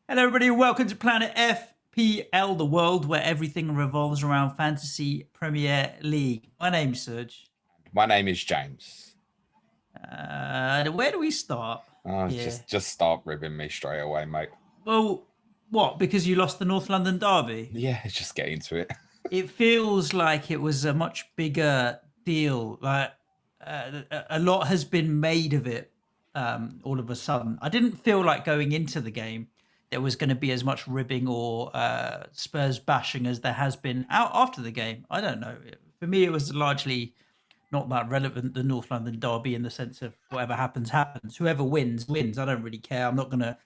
Hello, everybody. Welcome to Planet FPL, the world where everything revolves around Fantasy Premier League. My name's Suj. My name is James. Where do we start Oh, here? just start ribbing me straight away, mate. Well, what? Because you lost the North London derby? Yeah, just get into it. It feels like it was a much bigger deal. Like a lot has been made of it all of a sudden. I didn't feel like going into the game there was going to be as much ribbing or Spurs bashing as there has been out after the game. I don't know. For me, it was largely not that relevant, the North London derby, in the sense of whatever happens, happens. Whoever wins, wins. I don't really care. I'm not going to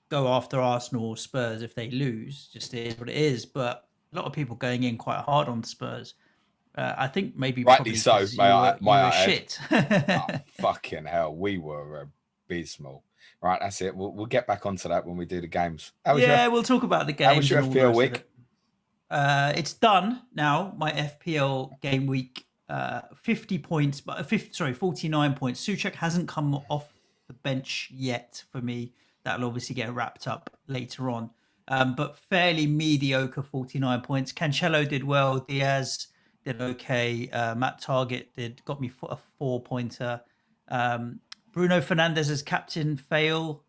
go after Arsenal or Spurs if they lose. Just it is what it is. But a lot of people going in quite hard on Spurs. I think maybe Rightly probably so, because may I you may were I add? shit. Oh, fucking hell, we were abysmal. Right, that's it. We'll get back onto that when we do the games. Yeah, we'll talk about the How was games your and all the FPL rest of week? it. It's done now. My FPL game week, 50 points, but 49 points. Suchek hasn't come off the bench yet for me. That'll obviously get wrapped up later on. But fairly mediocre 49 points. Cancelo did well. Diaz did okay. Matt Target got me a 4-pointer. Bruno Fernandes as captain fail.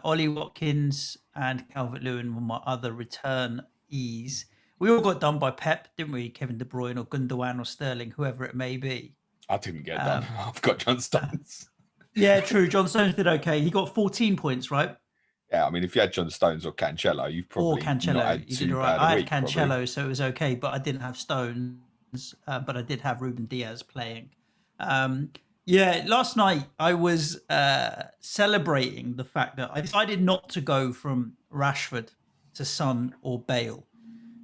Ollie Watkins and Calvert-Lewin were my other returnees. We all got done by Pep, didn't we? Kevin De Bruyne or Gundogan or Sterling, whoever it may be. I didn't get done. I've got John Stones. Yeah, true. John Stones did okay. He got 14 points, right? Yeah, I mean, if you had John Stones or Cancelo, you've Or probably not Cancelo. had He did too all right. bad a I had week, probably. Cancelo, so it was okay, but I didn't have Stones. But I did have Ruben Diaz playing. Um, yeah, last night I was celebrating the fact that I decided not to go from Rashford to Son or Bale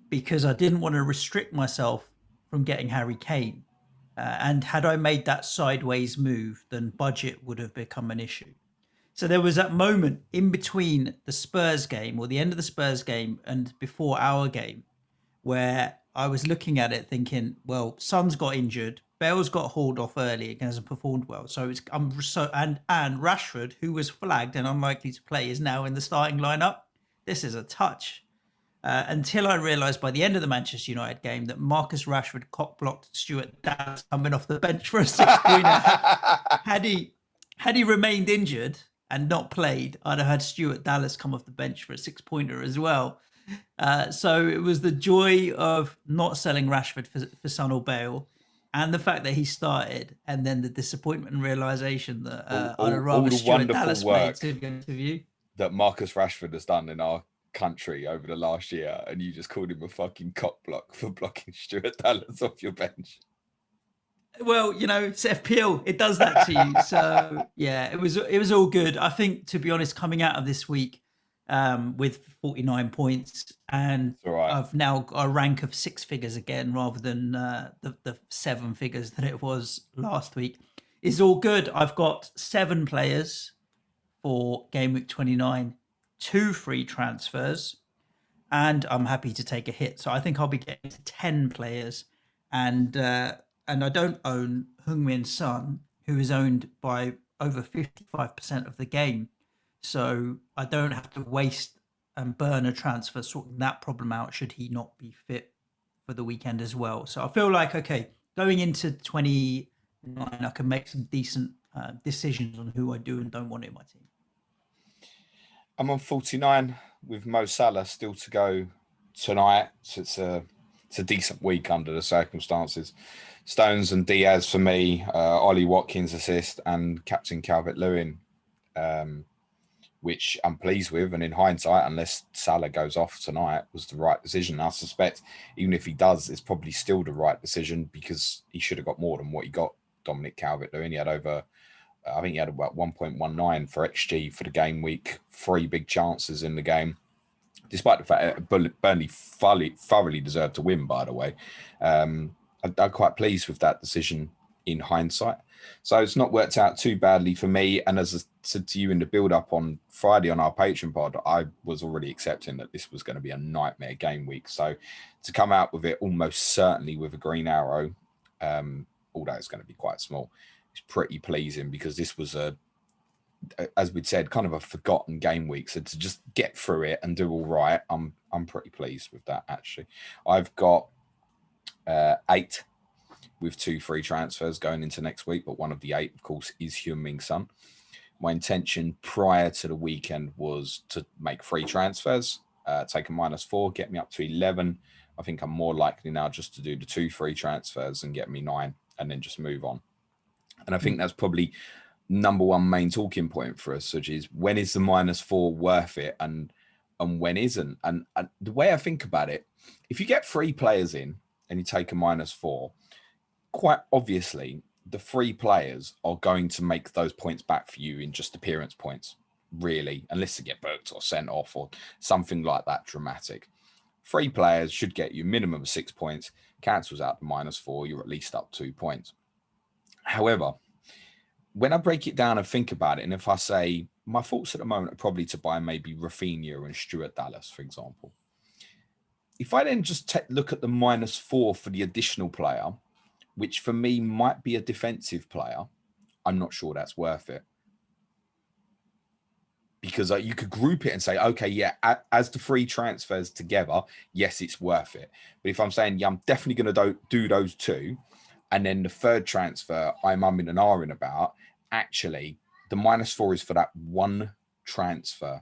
because I didn't want to restrict myself from getting Harry Kane. And had I made that sideways move, then budget would have become an issue. So there was that moment in between the Spurs game or the end of the Spurs game and before our game where I was looking at it thinking, well, Son's got injured, Bale's got hauled off early and hasn't performed well. So it's and Rashford, who was flagged and unlikely to play, is now in the starting lineup. This is a touch. Until I realised by the end of the Manchester United game that Marcus Rashford cock blocked Stuart Dallas coming off the bench for a 6-pointer. Had he remained injured and not played, I'd have had Stuart Dallas come off the bench for a 6-pointer as well. So it was the joy of not selling Rashford for Son or Bale, and the fact that he started, and then the disappointment and realisation that I'd have all rather the Stuart wonderful Dallas played, work to be honest with you. that Marcus Rashford has done in our country over the last year, and you just called him a fucking cock block for blocking Stuart Dallas off your bench. Well, it's FPL. It does that to you. So yeah, it was all good. I think, to be honest, coming out of this week with 49 points, and Right. I've now got a rank of 6 figures again rather than the 7 figures that it was last week, is all good. I've got 7 players for game week 29, 2 free transfers, and I'm happy to take a hit. So I think I'll be getting to 10 players, and I don't own Heung-min Son, who is owned by over 55% of the game. So I don't have to waste and burn a transfer sorting that problem out should he not be fit for the weekend as well. So I feel like, okay, going into 29, I can make some decent decisions on who I do and don't want in my team. I'm on 49 with Mo Salah still to go tonight. So it's a decent week under the circumstances. Stones and Diaz for me, Ollie Watkins assist, and Captain Calvert-Lewin, which I'm pleased with. And in hindsight, unless Salah goes off tonight, was the right decision. I suspect even if he does, it's probably still the right decision because he should have got more than what he got. Dominic Calvert-Lewin, he had over, I think he had about 1.19 for XG for the game week, 3 big chances in the game. Despite the fact that Burnley thoroughly deserved to win, by the way. I'm quite pleased with that decision in hindsight. So it's not worked out too badly for me. And as I said to you in the build-up on Friday on our Patreon pod, I was already accepting that this was going to be a nightmare game week. So to come out with it almost certainly with a green arrow, although it's going to be quite small, it's pretty pleasing because this was a as we'd said, kind of a forgotten game week. So to just get through it and do all right, I'm pretty pleased with that, actually. I've got 8 with 2 free transfers going into next week, but one of the 8, of course, is Heung-min Son. My intention prior to the weekend was to make 3 transfers, take a -4, get me up to 11. I think I'm more likely now just to do the 2 free transfers and get me 9 and then just move on. And I think that's probably number one main talking point for us, which is when is the -4 worth it and when isn't. And the way I think about it, if you get 3 players in and you take a -4, quite obviously the 3 players are going to make those points back for you in just appearance points, really, unless they get booked or sent off or something like that dramatic. 3 players should get you minimum of 6 points. Cancels out the -4, you're at least up 2 points. However, when I break it down and think about it, and if I say my thoughts at the moment are probably to buy maybe Rafinha and Stuart Dallas, for example. If I then just look at the -4 for the additional player, which for me might be a defensive player, I'm not sure that's worth it. Because you could group it and say, okay, yeah, as the 3 transfers together, yes, it's worth it. But if I'm saying, yeah, I'm definitely going to do those 2, and then the 3rd transfer I'm umming and ahhing about, actually, the -4 is for that 1 transfer.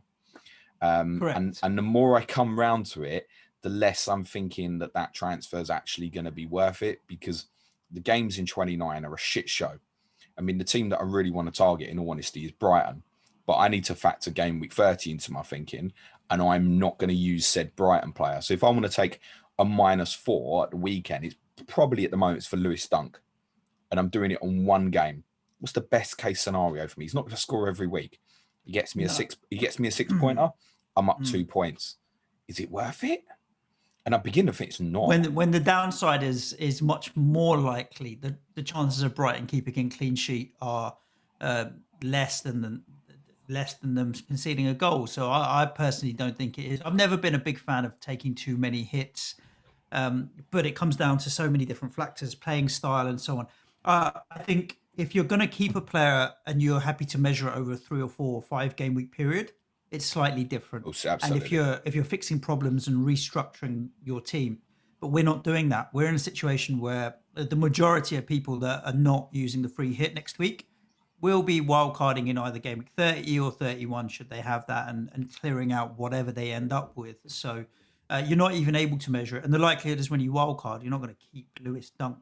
And the more I come round to it, the less I'm thinking that transfer is actually going to be worth it, because the games in 29 are a shit show. I mean, the team that I really want to target, in all honesty, is Brighton. But I need to factor game week 30 into my thinking, and I'm not going to use said Brighton player. So if I want to take a -4 at the weekend, it's probably at the moment it's for Lewis Dunk, and I'm doing it on 1 game. What's the best case scenario for me? He's not going to score every week. He gets me a 6. He gets me a 6-pointer. I'm up 2 points. Is it worth it? And I begin to think it's not. When the downside is much more likely, the chances of Brighton keeping a clean sheet are less than them conceding a goal. So I personally don't think it is. I've never been a big fan of taking too many hits, but it comes down to so many different factors, playing style and so on. I think if you're going to keep a player and you're happy to measure it over a 3 or 4 or 5 game week period, it's slightly different. Oh, and if you're fixing problems and restructuring your team, but we're not doing that. We're in a situation where the majority of people that are not using the free hit next week will be wildcarding in either game week 30 or 31, should they have that, and clearing out whatever they end up with. So you're not even able to measure it. And the likelihood is when you wildcard, you're not going to keep Lewis Dunk.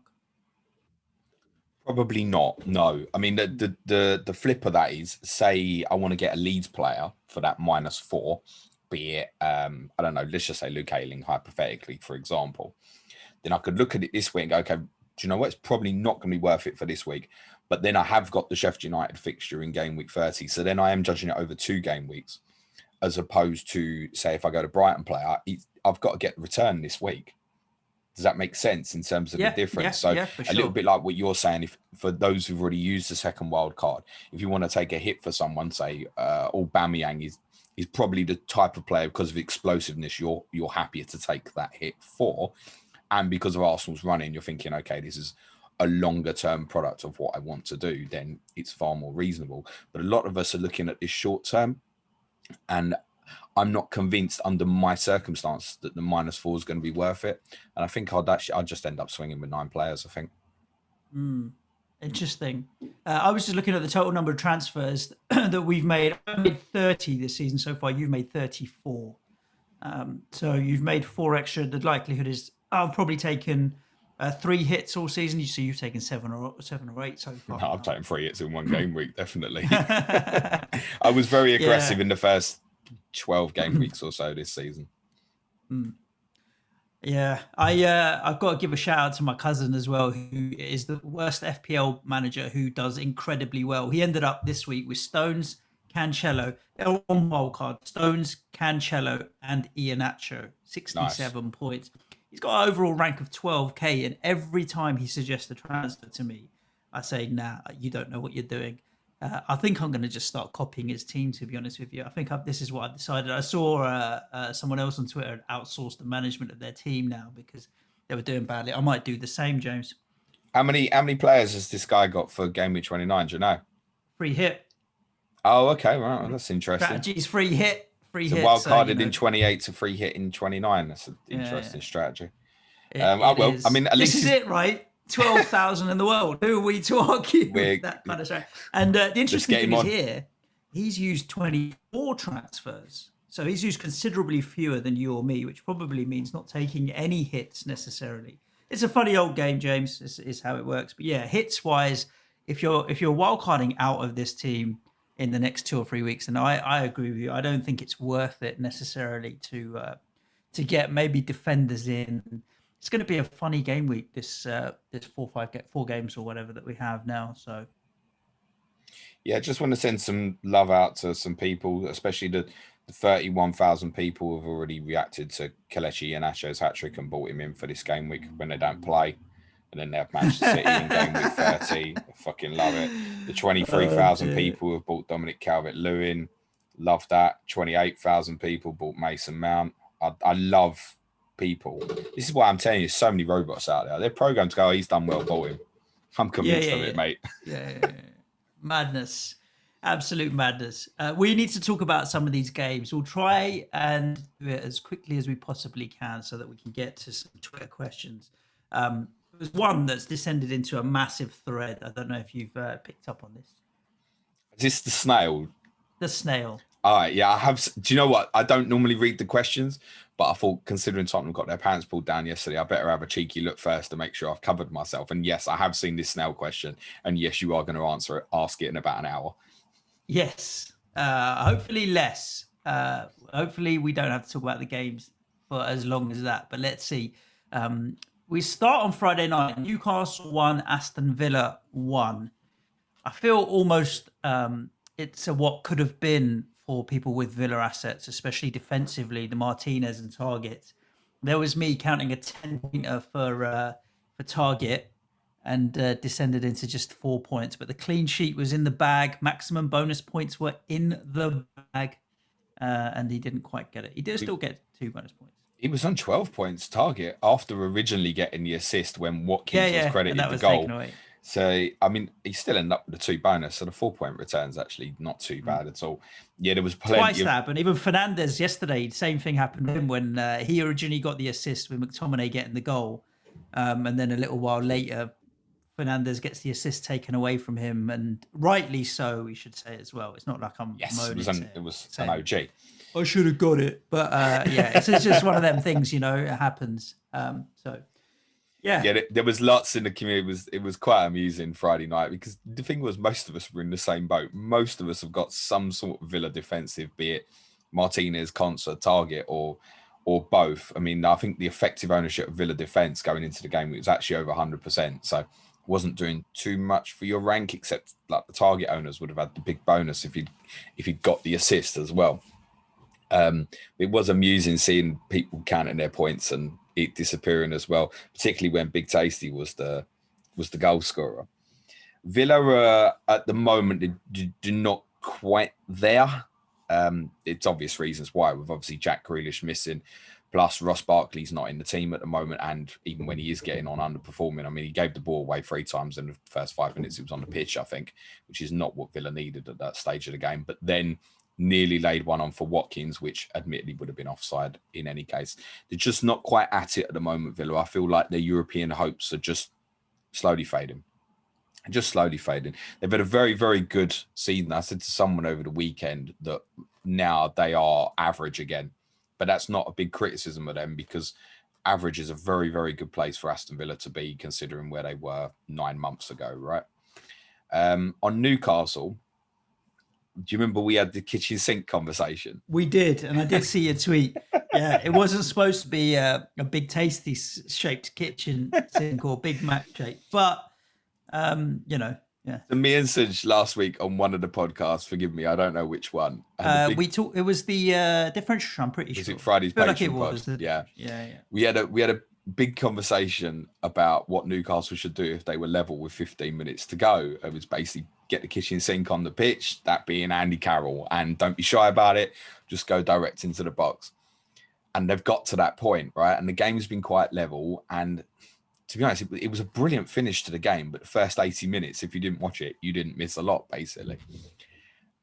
Probably not. No. I mean, the flip of that is, say I want to get a Leeds player for that -4, be it, I don't know, let's just say Luke Ayling, hypothetically, for example. Then I could look at it this week and go, okay, do you know what? It's probably not going to be worth it for this week. But then I have got the Sheffield United fixture in game week 30. So then I am judging it over 2 game weeks, as opposed to, say, if I go to Brighton player, I've got to get the return this week. Does that make sense in terms of the difference? So a little bit like what you're saying, if for those who've already used the second wild card, if you want to take a hit for someone, say Aubameyang is probably the type of player, because of explosiveness, you're happier to take that hit for. And because of Arsenal's running, you're thinking, okay, this is a longer term product of what I want to do, then it's far more reasonable. But a lot of us are looking at this short term, and I'm not convinced under my circumstances that the -4 is going to be worth it. And I think I'd just end up swinging with 9 players, I think. Interesting. I was just looking at the total number of transfers that we've made. I've made 30 this season so far. You've made 34. So you've made 4 extra. The likelihood is I've probably taken 3 hits all season. So you've taken 7 or 8 so far. No, I've taken 3 hits in 1 game week, definitely. I was very aggressive in the first 12 game weeks or so this season. Yeah, I've got to give a shout out to my cousin as well, who is the worst FPL manager, who does incredibly well. He ended up this week with Stones, Cancelo, they're all on wildcard. Stones, Cancelo, and Iheanacho, 67 points. He's got an overall rank of 12k, and every time he suggests a transfer to me, I say, nah, you don't know what you're doing. I think I'm going to just start copying his team, to be honest with you. I think this is what I've decided. I saw someone else on Twitter outsource the management of their team now because they were doing badly. I might do the same, James. How many players has this guy got for game week 29? Do you know? Free hit. Oh, okay, right. Well, that's interesting. Strategy's free hit, So So, wild carded in 28 to free hit in 29. That's an yeah, interesting strategy. it Well, I is. mean, at This least is it, right? 12,000 in the world. Who are we to argue with we're that kind of strategy? And the let's interesting get thing him is on. here, he's used 24 transfers. So he's used considerably fewer than you or me, which probably means not taking any hits necessarily. It's a funny old game, James, is how it works. But yeah, hits wise, if you're wildcarding out of this team in the next 2 or 3 weeks, and I agree with you, I don't think it's worth it necessarily to get maybe defenders in. It's going to be a funny game week. This 4 games or whatever that we have now. So Yeah, just want to send some love out to some people, especially the 31,000 people who have already reacted to Kelechi Iheanacho's hat-trick and brought him in for this game week when they don't play. And then they have Manchester City in game week 30. I fucking love it. The 23,000 people who have bought Dominic Calvert-Lewin. Love that. 28,000 people bought Mason Mount. I love people. This is why I'm telling you, so many robots out there. They're programmed to go, oh, he's done well, bought him. I'm convinced of it, mate. Yeah. Madness, absolute madness. We need to talk about some of these games. We'll try and do it as quickly as we possibly can so that we can get to some Twitter questions. There's one that's descended into a massive thread. I don't know if you've picked up on this. Is this the snail? The snail. All right, yeah, I have. Do you know what? I don't normally read the questions, but I thought considering Tottenham got their pants pulled down yesterday, I better have a cheeky look first to make sure I've covered myself. And yes, I have seen this snail question, and yes, you are going to ask it in about an hour. Yes, hopefully less. Hopefully we don't have to talk about the games for as long as that. But let's see. We start on Friday night. Newcastle 1, Aston Villa 1. I feel almost it's what could have been for people with Villa assets, especially defensively, the Martinez and Target. There was me counting a 10-pointer for Target and descended into just 4 points. But the clean sheet was in the bag. Maximum bonus points were in the bag, and he didn't quite get it. He did still get 2 bonus points. He was on 12 points target after originally getting the assist when Watkins was credited and that the was goal. taken away. So, I mean, he still ended up with a 2 bonus. So the 4-point return's actually not too bad at all. Yeah, there was plenty Twice that happened. Even Fernandez yesterday, same thing happened to him when he originally got the assist with McTominay getting the goal. And then a little while later, Fernandez gets the assist taken away from him. And rightly so, we should say as well. It's not like I'm moaning. It was an OG. I should have got it. But yeah, it's just one of them things, it happens. So yeah, there was lots in the community. It was quite amusing Friday night because the thing was most of us were in the same boat. Most of us have got some sort of Villa defensive, be it Martinez, Concert, Target, or both. I mean, I think the effective ownership of Villa defense going into the game was actually over 100%. So wasn't doing too much for your rank, except like the Target owners would have had the big bonus if you'd got the assist as well. It was amusing seeing people counting their points and it disappearing as well, particularly when Big Tasty was the goal scorer. Villa are at the moment do not quite there. It's obvious reasons why, with obviously Jack Grealish missing, plus Ross Barkley's not in the team at the moment, and even when he is getting on underperforming, I mean, he gave the ball away 3 times in the first 5 minutes. It was on the pitch, I think, which is not what Villa needed at that stage of the game. But then nearly laid one on for Watkins, which admittedly would have been offside in any case. They're just not quite at it at the moment, Villa. I feel like their European hopes are just slowly fading. They've had a very, very good season. I said to someone over the weekend that now they are average again, but that's not a big criticism of them because average is a very, very good place for Aston Villa to be considering where they were 9 months ago, right? On Newcastle, do you remember we had the kitchen sink conversation? We did, and I did see your tweet. Yeah, it wasn't supposed to be a big tasty shaped kitchen sink or Big Mac shape, but yeah. So me and Suj last week on one of the podcasts, forgive me, I don't know which one. We talked. It was the differential. I'm pretty sure. Was it Friday's Patreon pod? Yeah. We had a big conversation about what Newcastle should do if they were level with 15 minutes to go. It was basically get the kitchen sink on the pitch, that being Andy Carroll, and don't be shy about it. Just go direct into the box. And they've got to that point, right? And the game's been quite level. And to be honest, it was a brilliant finish to the game. But the first 80 minutes, if you didn't watch it, you didn't miss a lot, basically.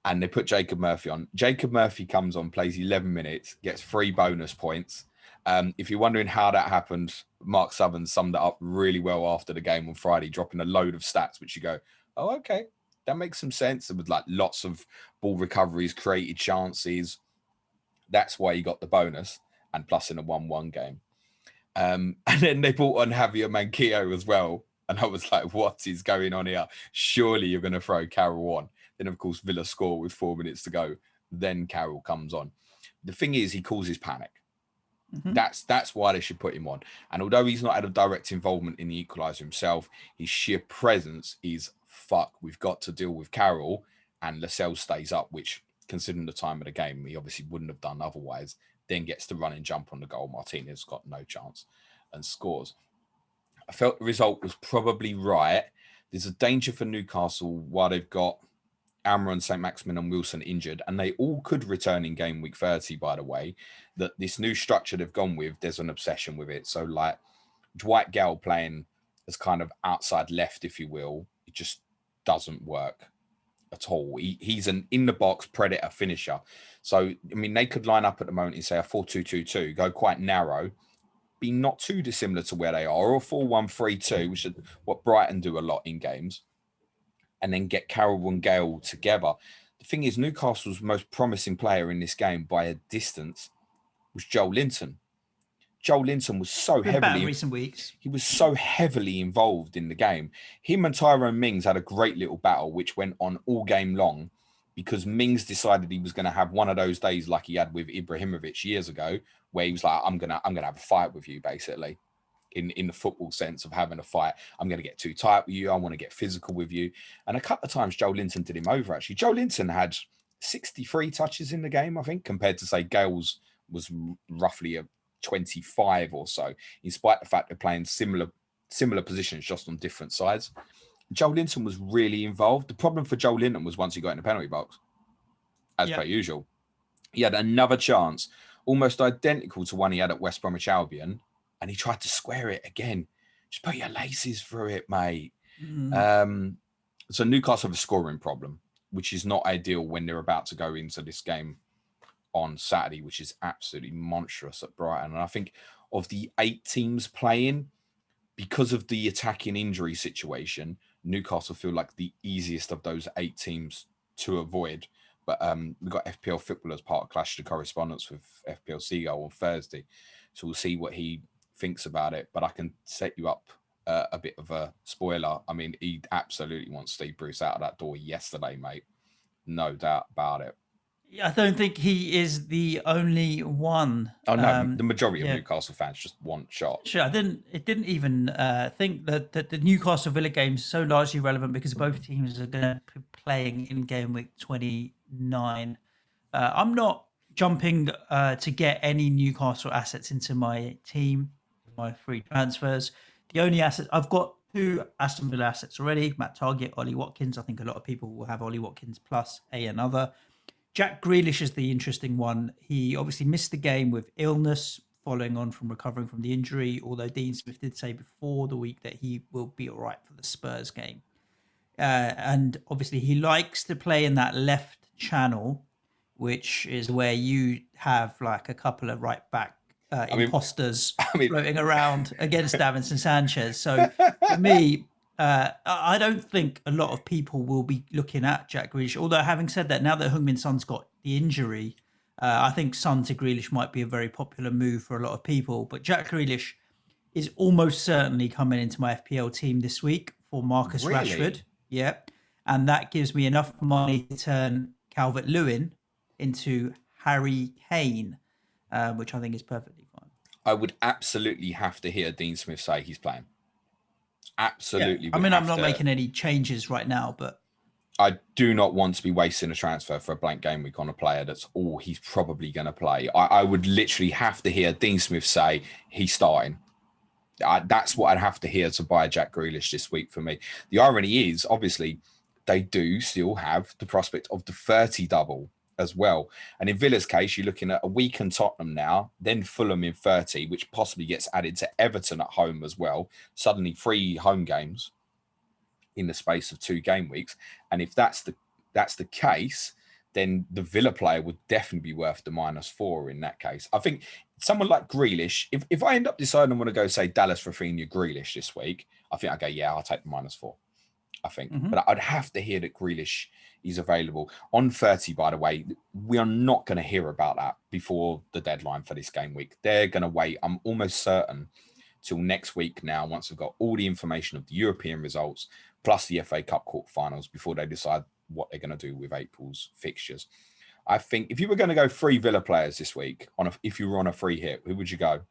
and they put Jacob Murphy on. Jacob Murphy comes on, plays 11 minutes, gets 3 bonus points. If you're wondering how that happened, Mark Southern summed it up really well after the game on Friday, dropping a load of stats, which you go, oh, okay, that makes some sense. It was like lots of ball recoveries, created chances. That's why he got the bonus, and plus in a 1-1 game. And then they brought on Javier Manquillo as well. And I was like, what is going on here? Surely you're going to throw Carroll on. Then, of course, Villa score with 4 minutes to go. Then Carroll comes on. The thing is, he causes panic. That's why they should put him on. And although he's not had a direct involvement in the equaliser himself, his sheer presence is fuck. We've got to deal with Carroll, and Lascelles stays up, which, considering the time of the game, he obviously wouldn't have done otherwise. Then gets to run and jump on the goal. Martinez got no chance and scores. I felt the result was probably right. There's a danger for Newcastle while they've got Almiron, St. Maximin and Wilson injured, and they all could return in game week 30, by the way, that this new structure they've gone with, there's an obsession with it. So like Dwight Gale playing as kind of outside left, if you will, it just doesn't work at all. He's an in-the-box predator finisher. So, I mean, they could line up at the moment and say a 4-2-2-2, go quite narrow, be not too dissimilar to where they are, or a 4-1-3-2, which is what Brighton do a lot in games, and then get Carroll and Gale together. The thing is, Newcastle's most promising player in this game by a distance was Joel Linton. Joel Linton was so heavily in recent weeks. He was so heavily involved in the game. Him and Tyrone Mings had a great little battle, which went on all game long, because Mings decided he was going to have one of those days like he had with Ibrahimovic years ago, where he was like, I'm gonna have a fight with you, basically, in the football sense of having a fight. I'm going to get too tight with you. I want to get physical with you. And a couple of times Joel Linton did him over, actually. Joel Linton had 63 touches in the game, I think, compared to, say, Gale's was roughly a 25 or so, in spite of the fact they're playing similar positions, just on different sides. Joel Linton was really involved. The problem for Joel Linton was once he got in the penalty box, as per usual. He had another chance, almost identical to one he had at West Bromwich Albion, and he tried to square it again. Just put your laces through it, mate. So Newcastle have a scoring problem, which is not ideal when they're about to go into this game on Saturday, which is absolutely monstrous at Brighton. And I think of the 8 teams playing, because of the attacking injury situation, Newcastle feel like the easiest of those 8 teams to avoid. But we've got FPL Football as part of Clash of Correspondence with FPL Seagull on Thursday. So we'll see what he thinks about it. But I can set you up a bit of a spoiler. I mean, he absolutely wants Steve Bruce out of that door yesterday, mate. No doubt about it. I don't think he is the only one. Oh no, the majority of Newcastle fans just want shot. Sure, it didn't even think that the Newcastle Villa game is so largely relevant because both teams are going to be playing in game week 29. I'm not jumping to get any Newcastle assets into my team, my free transfers. The only assets I've got 2 Aston Villa assets already: Matt Target, Ollie Watkins. I think a lot of people will have Ollie Watkins plus another. Jack Grealish is the interesting one. He obviously missed the game with illness following on from recovering from the injury, although Dean Smith did say before the week that he will be all right for the Spurs game. And obviously he likes to play in that left channel, which is where you have like a couple of right back imposters floating around against Davinson Sanchez. So for me, I don't think a lot of people will be looking at Jack Grealish. Although, having said that, now that Heung-min Son's got the injury, I think Son to Grealish might be a very popular move for a lot of people. But Jack Grealish is almost certainly coming into my FPL team this week for Marcus Rashford. Yeah. And that gives me enough money to turn Calvert-Lewin into Harry Kane, which I think is perfectly fine. I would absolutely have to hear Dean Smith say he's playing. Absolutely. I mean, I'm not making any changes right now, but I do not want to be wasting a transfer for a blank game week on a player that's all he's probably going to play. I would literally have to hear Dean Smith say he's starting. That's what I'd have to hear to buy Jack Grealish this week for me. The irony is, obviously, they do still have the prospect of the 30 double as well. And in Villa's case, you're looking at a week in Tottenham now, then Fulham in 30, which possibly gets added to Everton at home as well. Suddenly 3 home games in the space of 2 game weeks. And if that's the case, then the Villa player would definitely be worth the -4 in that case. I think someone like Grealish, if I end up deciding I want to go, say, Dallas, Rafinha, Grealish this week, I think I go, yeah, I'll take the -4. I think. But I'd have to hear that Grealish is available. On 30, by the way, we are not going to hear about that before the deadline for this game week. They're going to wait, I'm almost certain, till next week now, once we've got all the information of the European results, plus the FA Cup quarterfinals, before they decide what they're going to do with April's fixtures. I think if you were going to go 3 Villa players this week, if you were on a free hit, who would you go?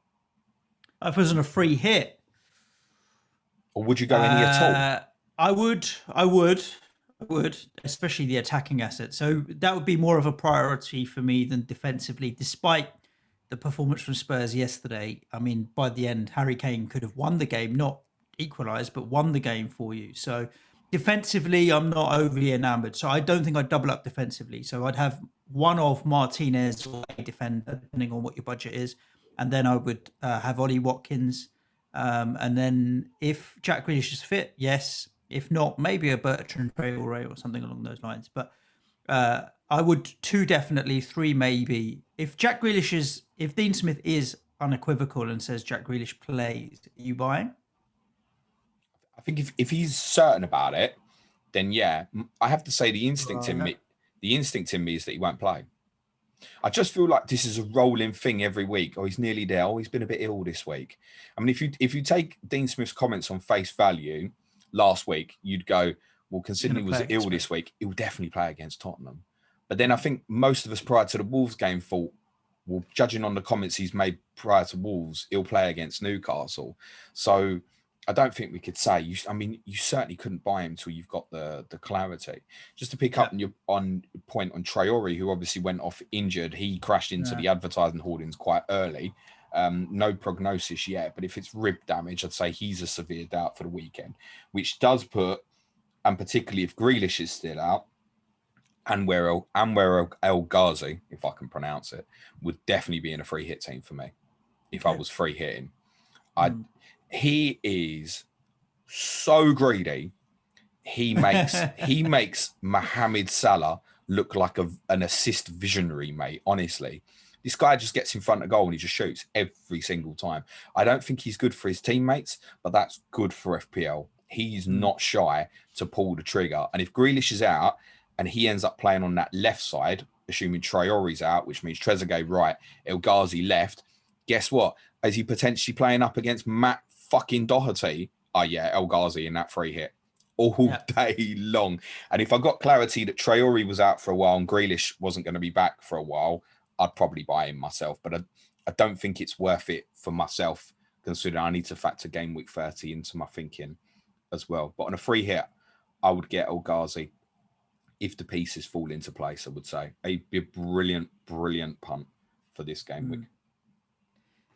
If it was on a free hit. Or would you go any at all? I would, especially the attacking asset. So that would be more of a priority for me than defensively, despite the performance from Spurs yesterday. I mean, by the end, Harry Kane could have won the game, not equalised, but won the game for you. So defensively, I'm not overly enamoured. So I don't think I'd double up defensively. So I'd have one of Martinez or a defender, depending on what your budget is. And then I would have Ollie Watkins. And then if Jack Grealish is fit, yes. If not, maybe a Bertrand Traore or something along those lines. But I would 2 definitely, 3 maybe. If Dean Smith is unequivocal and says Jack Grealish plays, are you buying? I think if he's certain about it, then yeah. I have to say the instinct in me is that he won't play. I just feel like this is a rolling thing every week. Oh, he's nearly there. Oh, he's been a bit ill this week. I mean, if you take Dean Smith's comments on face value last week, you'd go, well, considering he was ill this week, he will definitely play against Tottenham. But then I think most of us prior to the Wolves game thought, well, judging on the comments he's made prior to Wolves, he'll play against Newcastle. So I don't think we could say, you certainly couldn't buy him till you've got the clarity. Just to pick up on your point on Traore, who obviously went off injured, he crashed into the advertising hoardings quite early. No prognosis yet, but if it's rib damage, I'd say he's a severe doubt for the weekend, which does put, and particularly if Grealish is still out, Anwar El Ghazi, if I can pronounce it, would definitely be in a free hit team for me. If I was free hitting, he is so greedy. He makes Mohamed Salah look like an assist visionary, mate. Honestly, this guy just gets in front of goal and he just shoots every single time. I don't think he's good for his teammates, but that's good for FPL. He's not shy to pull the trigger. And if Grealish is out and he ends up playing on that left side, assuming Traore's out, which means Trezeguet right, El Ghazi left, guess what? Is he potentially playing up against Matt fucking Doherty? Oh yeah, El Ghazi in that free hit all day long. And if I got clarity that Traore was out for a while and Grealish wasn't going to be back for a while, I'd probably buy him myself. But I don't think it's worth it for myself, considering I need to factor game week 30 into my thinking as well. But on a free hit, I would get El Ghazi if the pieces fall into place. I would say it'd be a brilliant punt for this game week.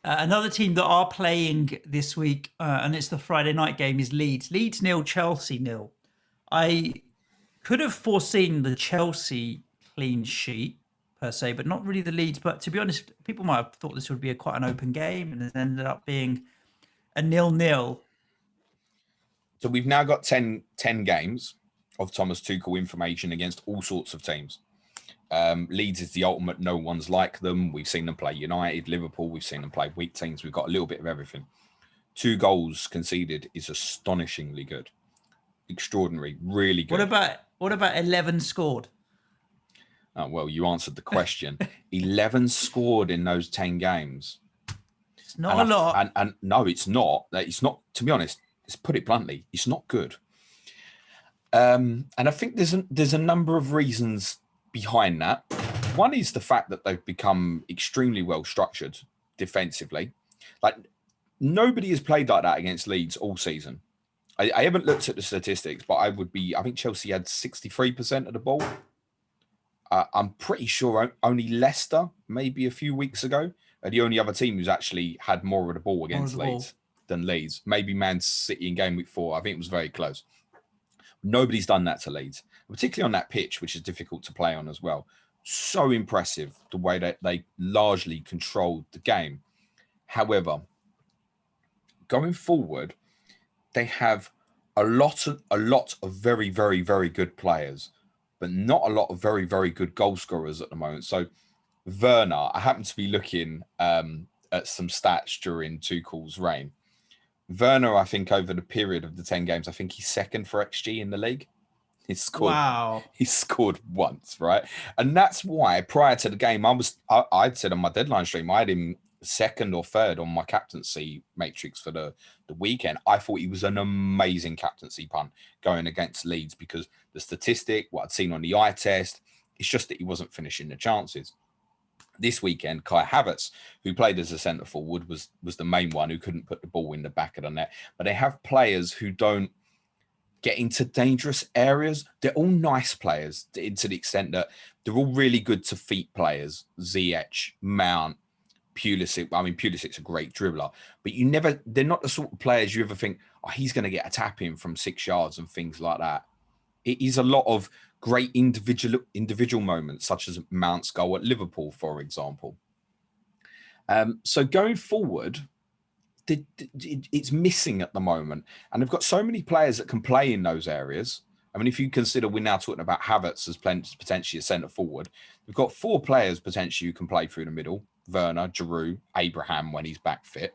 Another team that are playing this week, and it's the Friday night game, is Leeds. Leeds 0, Chelsea 0. I could have foreseen the Chelsea clean sheet per se, but not really the Leeds. But to be honest, people might have thought this would be quite an open game, and it ended up being a 0-0. So we've now got 10 games of Thomas Tuchel information against all sorts of teams. Leeds is the ultimate no one's like them. We've seen them play United, Liverpool. We've seen them play weak teams. We've got a little bit of everything. 2 goals conceded is astonishingly good. Extraordinary. Really good. What about 11 scored? Oh, well, you answered the question. 11 scored in those 10 games. It's not a lot. And no, it's not. It's not, to be honest, let's put it bluntly, it's not good. And I think there's a number of reasons behind that. One is the fact that they've become extremely well structured defensively. Like, nobody has played like that against Leeds all season. I haven't looked at the statistics, but I think Chelsea had 63% of the ball. I'm pretty sure only Leicester, maybe a few weeks ago, are the only other team who's actually had more of the ball against Leeds than Leeds. Maybe Man City in game week 4. I think it was very close. Nobody's done that to Leeds, particularly on that pitch, which is difficult to play on as well. So impressive the way that they largely controlled the game. However, going forward, they have a lot of very, very, very good players but not a lot of very, very good goal scorers at the moment. So Werner, I happen to be looking at some stats during Tuchel's reign. Werner, I think over the period of the 10 games, I think he's second for XG in the league. He's scored once, right? And that's why prior to the game, I'd said on my deadline stream, I had him second or third on my captaincy matrix for the weekend. I thought he was an amazing captaincy punt going against Leeds because the statistic, what I'd seen on the eye test, it's just that he wasn't finishing the chances. This weekend, Kai Havertz, who played as a centre forward, was the main one who couldn't put the ball in the back of the net. But they have players who don't get into dangerous areas. They're all nice players to the extent that they're all really good to feet players. Ziyech, Mount, Pulisic. I mean, Pulisic's a great dribbler, but they're not the sort of players you ever think, oh, he's going to get a tap in from 6 yards and things like that. It is a lot of great individual moments, such as Mount's goal at Liverpool, for example. So going forward, it's missing at the moment. And they've got so many players that can play in those areas. I mean, if you consider we're now talking about Havertz as potentially a centre forward, we've got 4 players potentially who can play through the middle. Werner, Giroud, Abraham when he's back fit.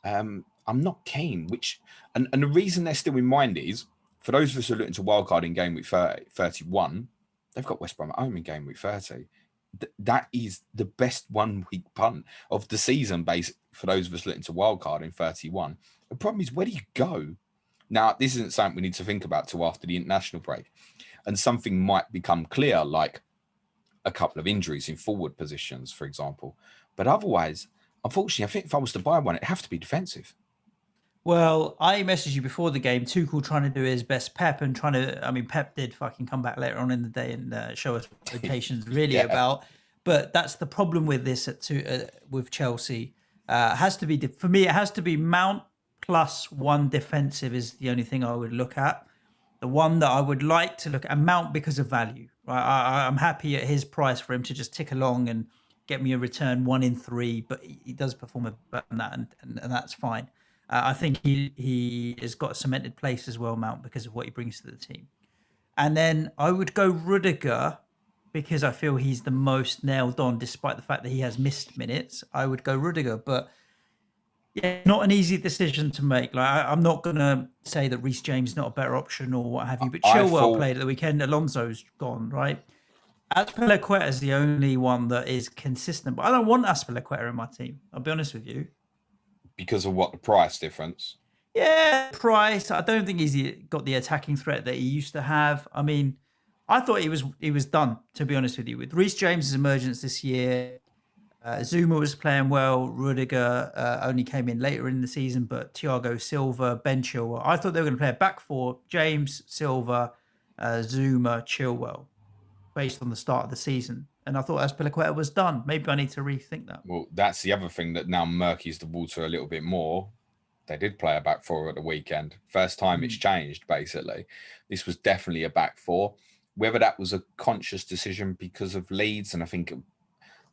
I'm not keen, and the reason they're still in mind is, for those of us who are looking to wildcard in game week 31, they've got West Brom at home in game week 30. That is the best 1 week punt of the season, based for those of us looking to wildcard in 31. The problem is, where do you go? Now, this isn't something we need to think about till after the international break. And something might become clear, like a couple of injuries in forward positions, for example. But otherwise, unfortunately, I think if I was to buy one, it'd have to be defensive. Well, I messaged you before the game. Tuchel trying to do his best Pep and Pep did fucking come back later on in the day and show us what rotation's really about. But that's the problem with this with Chelsea. Has to be for me. It has to be Mount plus 1 defensive is the only thing I would look at. The one that I would like to look at, and Mount because of value. Right? I'm happy at his price for him to just tick along and get me a return 1 in 3, but he does perform better than that, and that's fine. I think he has got a cemented place as well, Mount, because of what he brings to the team. And then I would go Rudiger because I feel he's the most nailed on, despite the fact that he has missed minutes. I would go Rudiger, but yeah, not an easy decision to make. Like I'm not gonna say that Reece James is not a better option or what have you, but Chilwell played at the weekend. Alonso's gone, right? Azpilicueta is the only one that is consistent, but I don't want Azpilicueta in my team. I'll be honest with you. Because of what, the price difference? Yeah, price. I don't think he's got the attacking threat that he used to have. I mean, I thought he was done, to be honest with you. With Reece James' emergence this year, Zuma was playing well. Rudiger only came in later in the season, but Thiago Silva, Ben Chilwell. I thought they were going to play a back 4, James, Silva, Zuma, Chilwell, based on the start of the season. And I thought Azpilicueta was done. Maybe I need to rethink that. Well, that's the other thing that now murkies the water a little bit more. They did play a back 4 at the weekend. First time it's changed, basically. This was definitely a back 4. Whether that was a conscious decision because of Leeds, and I think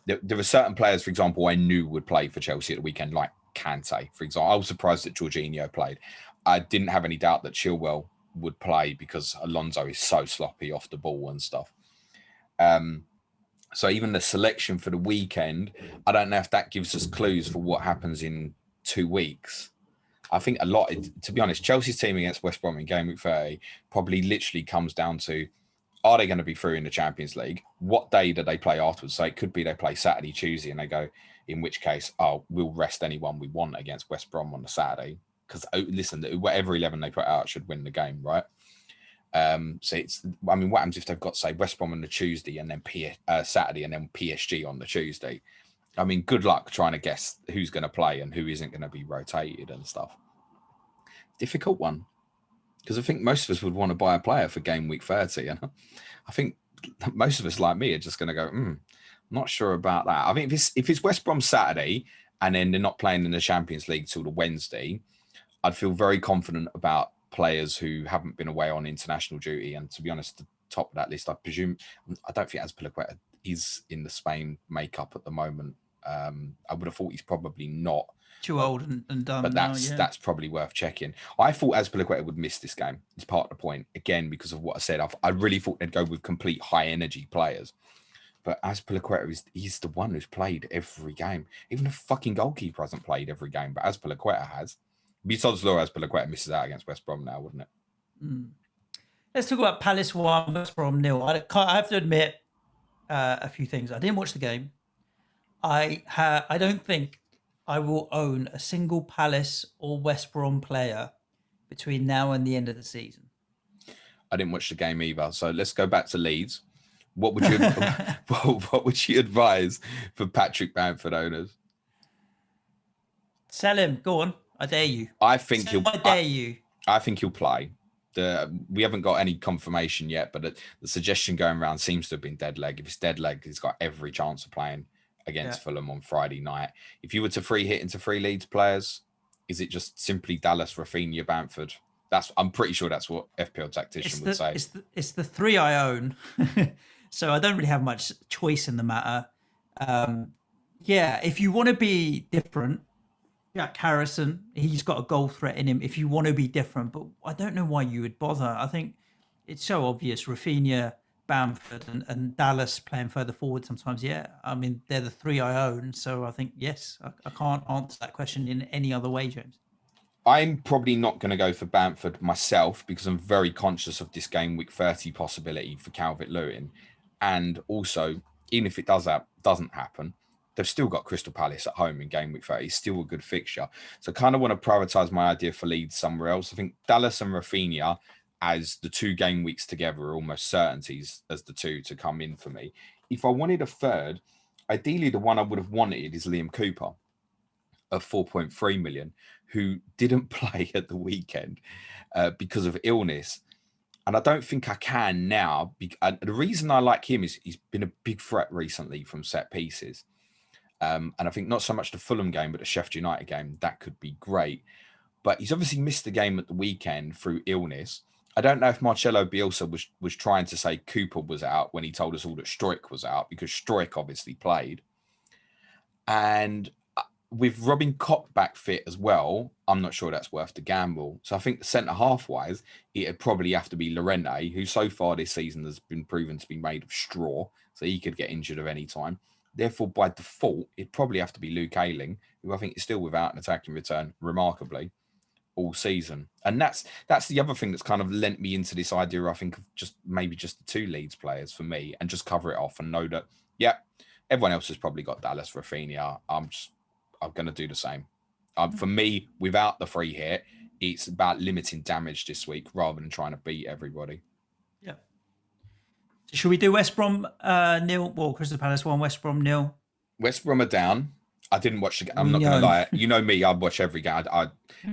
there were certain players, for example, I knew would play for Chelsea at the weekend, like Kante, for example. I was surprised that Jorginho played. I didn't have any doubt that Chilwell would play because Alonso is so sloppy off the ball and stuff. So even the selection for the weekend, I don't know if that gives us clues for what happens in 2 weeks. I think a lot, to be honest, Chelsea's team against West Brom in game week 30 probably literally comes down to, are they going to be through in the Champions League? What day do they play afterwards? So it could be they play Saturday, Tuesday, and they go, in which case, we'll rest anyone we want against West Brom on the Saturday. Because, listen, whatever 11 they put out should win the game, right? So what happens if they've got, say, West Brom on the Tuesday and then Saturday and then PSG on the Tuesday? I mean, good luck trying to guess who's going to play and who isn't going to be rotated and stuff. Difficult one. Because I think most of us would want to buy a player for game week 30. And I think most of us, like me, are just going to go, not sure about that. I think if it's West Brom Saturday and then they're not playing in the Champions League till the Wednesday, I'd feel very confident about players who haven't been away on international duty. And to be honest, the top of that list, I don't think Azpilicueta is in the Spain makeup at the moment. I would have thought he's probably not. Too old and done. But now, that's probably worth checking. I thought Azpilicueta would miss this game. It's part of the point. Again, because of what I said, I really thought they'd go with complete high energy players. But Azpilicueta he's the one who's played every game. Even the fucking goalkeeper hasn't played every game, but Azpilicueta has. Besides law, Azpilicueta misses out against West Brom now, wouldn't it? Let's talk about Palace 1, West Brom 0. I have to admit a few things. I didn't watch the game. I don't think I will own a single Palace or West Brom player between now and the end of the season. I didn't watch the game either. So let's go back to Leeds. What would you what would you advise for Patrick Bamford owners? Sell him. Go on. I dare you. I think I dare you. I think he'll play. We haven't got any confirmation yet, but the suggestion going around seems to have been dead leg. If it's dead leg, he's got every chance of playing against Fulham on Friday night. If you were to free hit into 3 Leeds players, is it just simply Dallas, Rafinha, Bamford? I'm pretty sure that's what FPL tactician would say. It's the 3 I own, so I don't really have much choice in the matter. If you want to be different, Jack Harrison, he's got a goal threat in him. If you want to be different, but I don't know why you would bother. I think it's so obvious. Rafinha, Bamford, and Dallas playing further forward sometimes. Yeah, I mean, they're the 3 I own. So I think, yes, I can't answer that question in any other way, James. I'm probably not going to go for Bamford myself because I'm very conscious of this game week 30 possibility for Calvert-Lewin. And also, even if it doesn't happen, they've still got Crystal Palace at home in game week 30. It's still a good fixture. So I kind of want to prioritise my idea for Leeds somewhere else. I think Dallas and Rafinha as the 2 game weeks together are almost certainties as the 2 to come in for me. If I wanted a third, ideally the one I would have wanted is Liam Cooper of 4.3 million, who didn't play at the weekend because of illness. And I don't think I can now. And the reason I like him is he's been a big threat recently from set pieces. And I think not so much the Fulham game, but the Sheffield United game, that could be great. But he's obviously missed the game at the weekend through illness. I don't know if Marcelo Bielsa was trying to say Cooper was out when he told us all that Struijk was out, because Struijk obviously played. And with Robin Kopp back fit as well, I'm not sure that's worth the gamble. So I think centre-half wise, it'd probably have to be Llorente, who so far this season has been proven to be made of straw, so he could get injured at any time. Therefore, by default, it'd probably have to be Luke Ayling, who I think is still without an attacking return, remarkably, all season. And that's the other thing that's kind of lent me into this idea, I think, of just maybe just the 2 Leeds players for me, and just cover it off and know that, everyone else has probably got Dallas, Rafinha. I'm going to do the same. For me, without the free hit, it's about limiting damage this week rather than trying to beat everybody. Yeah. Should we do West Brom 0? Well, Crystal Palace 1, West Brom 0. West Brom are down. I didn't watch the game. I'm not going to lie. You know me, I watch every game.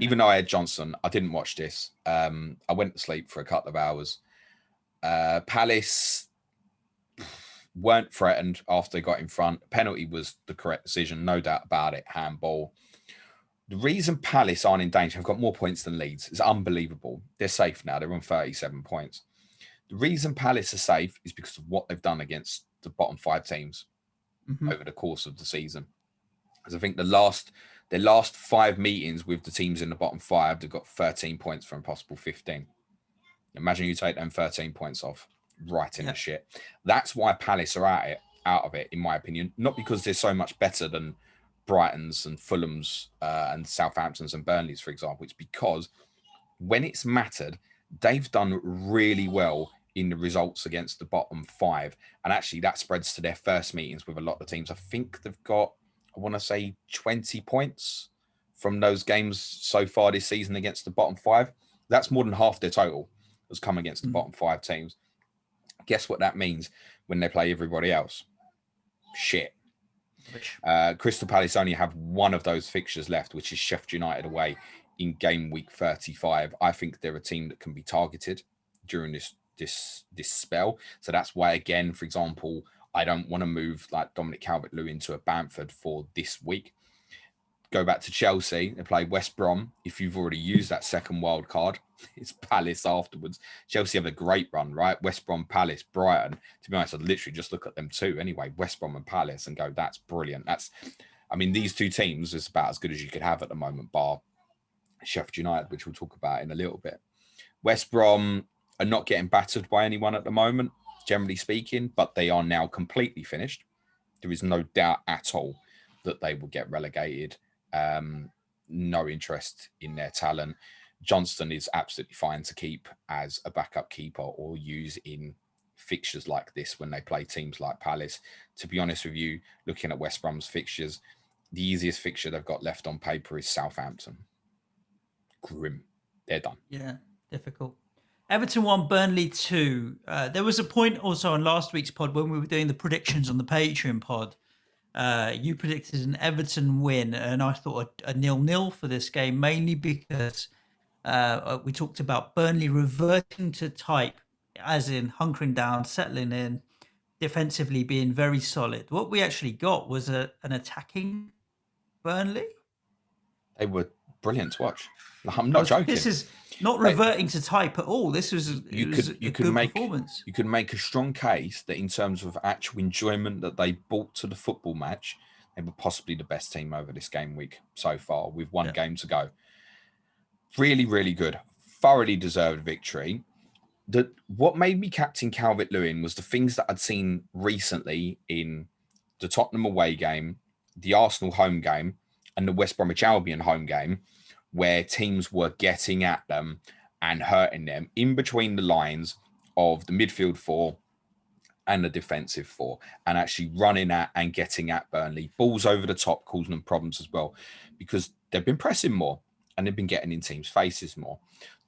Even though I had Johnson, I didn't watch this. I went to sleep for a couple of hours. Palace weren't threatened after they got in front. Penalty was the correct decision, no doubt about it. Handball. The reason Palace aren't in danger, have got more points than Leeds, is unbelievable. They're safe now. They're on 37 points. The reason Palace are safe is because of what they've done against the bottom 5 teams over the course of the season. Because I think their last 5 meetings with the teams in the bottom 5, they've got 13 points from possible 15. Imagine you take them 13 points off. Right in the shit. That's why Palace are out of it, in my opinion. Not because they're so much better than Brighton's and Fulham's and Southampton's and Burnley's, for example. It's because when it's mattered, they've done really well in the results against the bottom 5. And actually that spreads to their first meetings with a lot of teams. I think they've got, I want to say 20 points from those games so far this season against the bottom 5. That's more than half their total has come against the bottom 5 teams. Guess what that means when they play everybody else? Shit. Crystal Palace only have one of those fixtures left, which is Sheffield United away in game week 35. I think they're a team that can be targeted during this spell. So that's why, again, for example, I don't want to move like Dominic Calvert-Lewin to a Bamford for this week. Go back to Chelsea. They play West Brom. If you've already used that second wild card, it's Palace afterwards. Chelsea have a great run, right? West Brom, Palace, Brighton. To be honest, I'd literally just look at them 2 anyway, West Brom and Palace, and go, that's brilliant. I mean, these two teams is about as good as you could have at the moment, bar Sheffield United, which we'll talk about in a little bit. West Brom are not getting battered by anyone at the moment, generally speaking, but they are now completely finished. There is no doubt at all that they will get relegated. No interest in their talent. Johnston is absolutely fine to keep as a backup keeper or use in fixtures like this when they play teams like Palace. To be honest with you, looking at West Brom's fixtures, the easiest fixture they've got left on paper is Southampton. Grim. They're done. Yeah, difficult. Everton 1, Burnley 2. There was a point also on last week's pod when we were doing the predictions on the Patreon pod. You predicted an Everton win, and I thought a 0-0 for this game, mainly because we talked about Burnley reverting to type, as in hunkering down, settling in, defensively being very solid. What we actually got was an attacking Burnley. They were brilliant to watch. I'm not joking. This is not reverting to type at all. This was a good performance. You could make a strong case that in terms of actual enjoyment that they brought to the football match, they were possibly the best team over this game week so far with one game to go. Really, really good. Thoroughly deserved victory. What made me captain Calvert-Lewin was the things that I'd seen recently in the Tottenham away game, the Arsenal home game, and the West Bromwich Albion home game, where teams were getting at them and hurting them in between the lines of the midfield four and the defensive four, and actually running at and getting at Burnley. Balls over the top, causing them problems as well, because they've been pressing more and they've been getting in teams' faces more.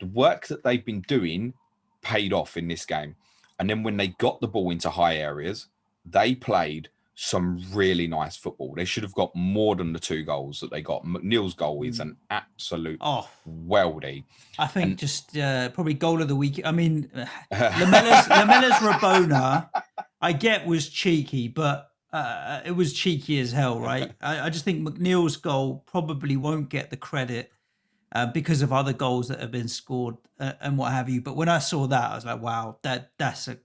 The work that they've been doing paid off in this game. And then when they got the ball into high areas, they played some really nice football. They should have got more than the 2 goals that they got. McNeil's goal is an absolute weldy. I think just probably goal of the week. I mean, Lamela's Rabona, I get was cheeky, but it was cheeky as hell, right? I just think McNeil's goal probably won't get the credit because of other goals that have been scored and what have you. But when I saw that, I was like, wow, that's a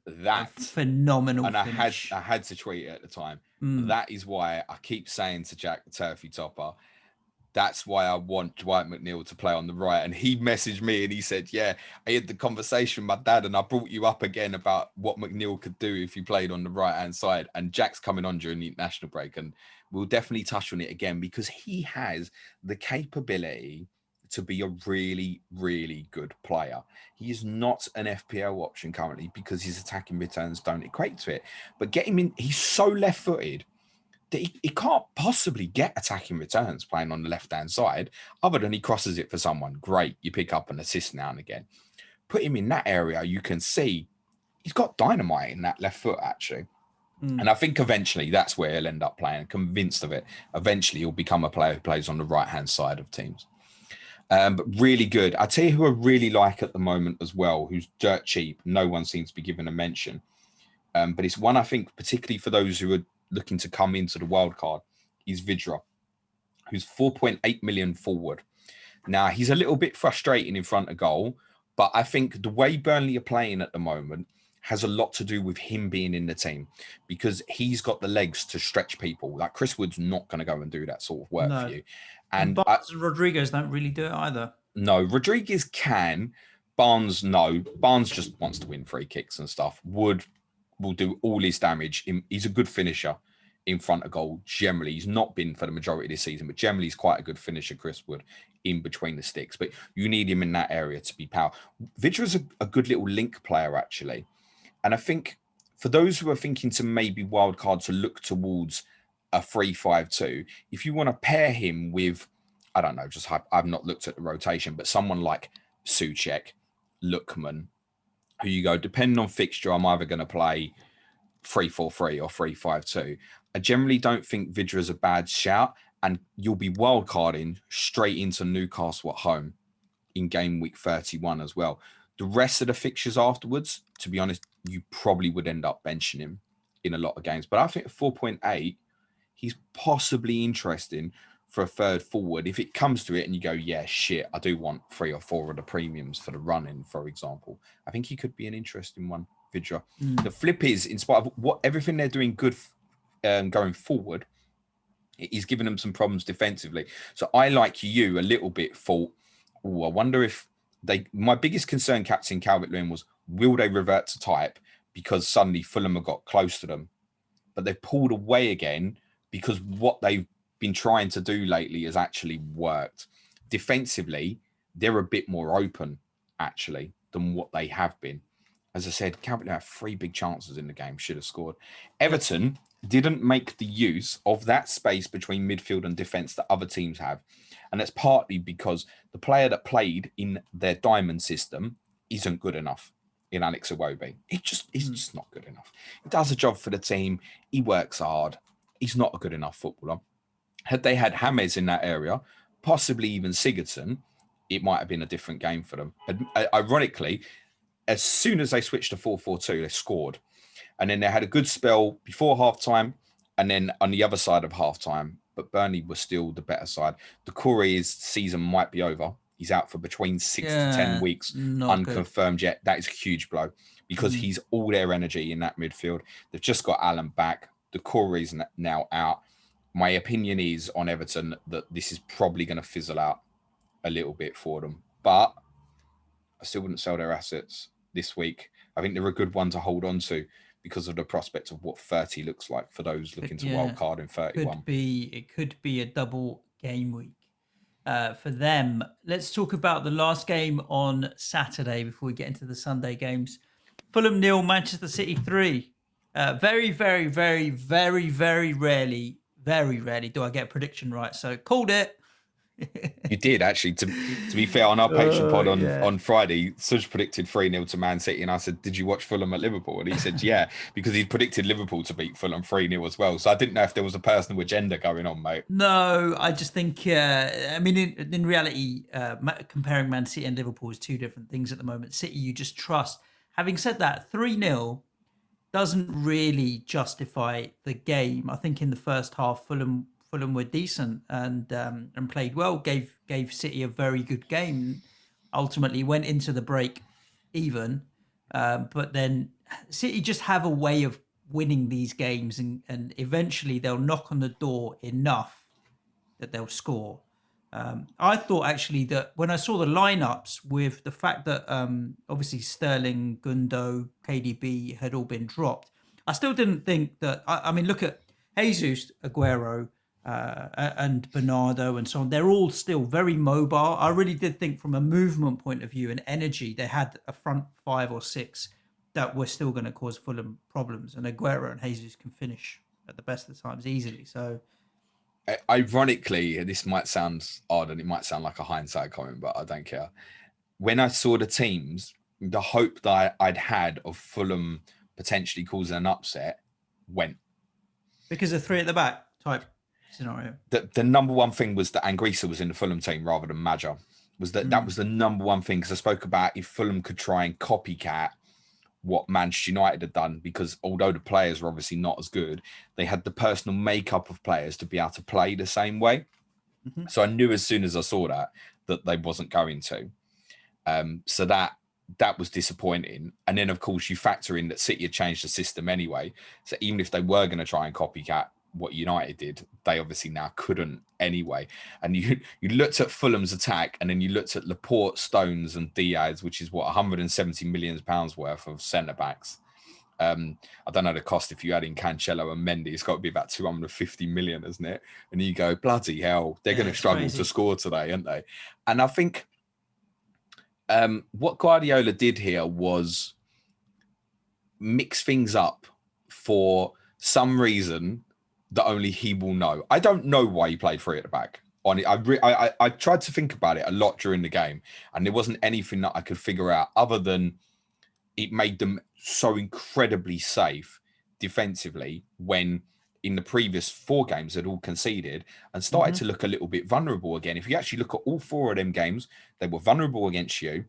phenomenal finish. I had to tweet it at the time. That is why I keep saying to Jack the Turfy Topper, that's why I want Dwight McNeil to play on the right. And he messaged me and he said, yeah, I had the conversation with my dad and I brought you up again about what McNeil could do if he played on the right-hand side. And Jack's coming on during the international break. And we'll definitely touch on it again because he has the capability to be a really, really good player. He is not an FPL option currently because his attacking returns don't equate to it. But get him in, he's so left-footed that he can't possibly get attacking returns playing on the left-hand side other than he crosses it for someone. Great, you pick up an assist now and again. Put him in that area, you can see he's got dynamite in that left foot, actually. And I think eventually that's where he'll end up playing. Convinced of it. Eventually he'll become a player who plays on the right-hand side of teams. But really good. I tell you who I really like at the moment as well, who's dirt cheap. No one seems to be given a mention. But it's one I think, particularly for those who are looking to come into the wild card, is Vidra, who's 4.8 million forward. Now, he's a little bit frustrating in front of goal, but I think the way Burnley are playing at the moment has a lot to do with him being in the team because he's got the legs to stretch people. Like Chris Wood's not going to go and do that sort of work for you. And Barnes and Rodriguez don't really do it either. No, Rodriguez can. Barnes, no. Barnes just wants to win free kicks and stuff. Wood will do all his damage. He's a good finisher in front of goal. Generally, he's not been for the majority of this season, but generally he's quite a good finisher, Chris Wood, in between the sticks. But you need him in that area to be power. Vidra's a good little link player, actually. And I think for those who are thinking to maybe wildcard to look towards a 3-5-2, if you want to pair him with, I don't know, just I've not looked at the rotation, but someone like Souček, Lookman, who you go, depending on fixture, I'm either going to play 3-4-3 or 3-5-2. I generally don't think Vidra is a bad shout, and you'll be wildcarding straight into Newcastle at home in game week 31 as well. The rest of the fixtures afterwards, to be honest, you probably would end up benching him in a lot of games. But I think 4.8, he's possibly interesting for a third forward. If it comes to it and you go, yeah, shit, I do want 3 or 4 of the premiums for the run-in, for example. I think he could be an interesting one, Vidra. The flip is, in spite of everything they're doing good going forward, He's given them some problems defensively. So I, like you, a little bit thought, oh, I wonder if my biggest concern, Captain Calvert-Lewin, was will they revert to type because suddenly Fulham have got close to them, but they've pulled away again because what they've been trying to do lately has actually worked. Defensively, they're a bit more open actually than what they have been. As I said, Calvert-Lewin had 3 big chances in the game, should have scored. Everton didn't make the use of that space between midfield and defence that other teams have. And that's partly because the player that played in their diamond system isn't good enough in Alex Iwobi. He's just not good enough. He does a job for the team. He works hard. He's not a good enough footballer. Had they had James in that area, possibly even Sigurdsson, it might have been a different game for them. Ironically, as soon as they switched to 4-4-2, they scored. And then they had a good spell before halftime and then on the other side of halftime. But Burnley was still the better side. Doucouré's season might be over. He's out for between 6 to 10 weeks, unconfirmed yet. That is a huge blow because he's all their energy in that midfield. They've just got Alan back. Doucouré's now out. My opinion is on Everton that this is probably going to fizzle out a little bit for them. But I still wouldn't sell their assets this week. I think they're a good one to hold on to because of the prospect of what 30 looks like for those looking to wildcard in 31. It could be a double game week for them. Let's talk about the last game on Saturday before we get into the Sunday games. Fulham 0, Manchester City 3. Very, very, very, very, very rarely do I get a prediction right. So called it. You did actually. To be fair, on our Patreon pod on Friday, Suj predicted 3-0 to Man City, and I said, "Did you watch Fulham at Liverpool?" And he said, "Yeah," because he predicted Liverpool to beat Fulham 3-0 as well. So I didn't know if there was a personal agenda going on, mate. No, I just think. I mean, in reality, comparing Man City and Liverpool is 2 different things at the moment. City, you just trust. Having said that, 3-0 doesn't really justify the game. I think in the first half, Fulham were decent and played well. Gave City a very good game. Ultimately, went into the break even, but then City just have a way of winning these games, and eventually they'll knock on the door enough that they'll score. I thought actually that when I saw the lineups with the fact that obviously Sterling, Gundo, KDB had all been dropped, I still didn't think that. I mean, look at Jesus, Aguero, and Bernardo and so on. They're all still very mobile. I really did think from a movement point of view and energy, they had a front 5 or 6 that were still going to cause Fulham problems. And Aguero and Jesus can finish at the best of times easily. So, ironically, this might sound odd and it might sound like a hindsight comment, but I don't care. When I saw the teams, the hope that I'd had of Fulham potentially causing an upset went. Because of 3 at the back type scenario. The number one thing was that Anguissa was in the Fulham team rather than Maja. That was the number one thing, because I spoke about if Fulham could try and copycat what Manchester United had done, because although the players were obviously not as good, they had the personal makeup of players to be able to play the same way. So I knew as soon as I saw that they wasn't going to. So that was disappointing. And then, of course, you factor in that City had changed the system anyway. So even if they were going to try and copycat what United did, they obviously now couldn't anyway. And you looked at Fulham's attack, and then you looked at Laporte, Stones and Diaz, which is what, 170 million pounds worth of centre backs. I don't know the cost if you add in Cancelo and Mendy. It's got to be about 250 million, isn't it? And you go, bloody hell, they're going to struggle to score today, aren't they? And I think what Guardiola did here was mix things up for some reason that only he will know. I don't know why he played 3 at the back. I tried to think about it a lot during the game, and there wasn't anything that I could figure out other than it made them so incredibly safe defensively when in the previous 4 games they'd all conceded and started to look a little bit vulnerable again. If you actually look at all 4 of them games, they were vulnerable against you.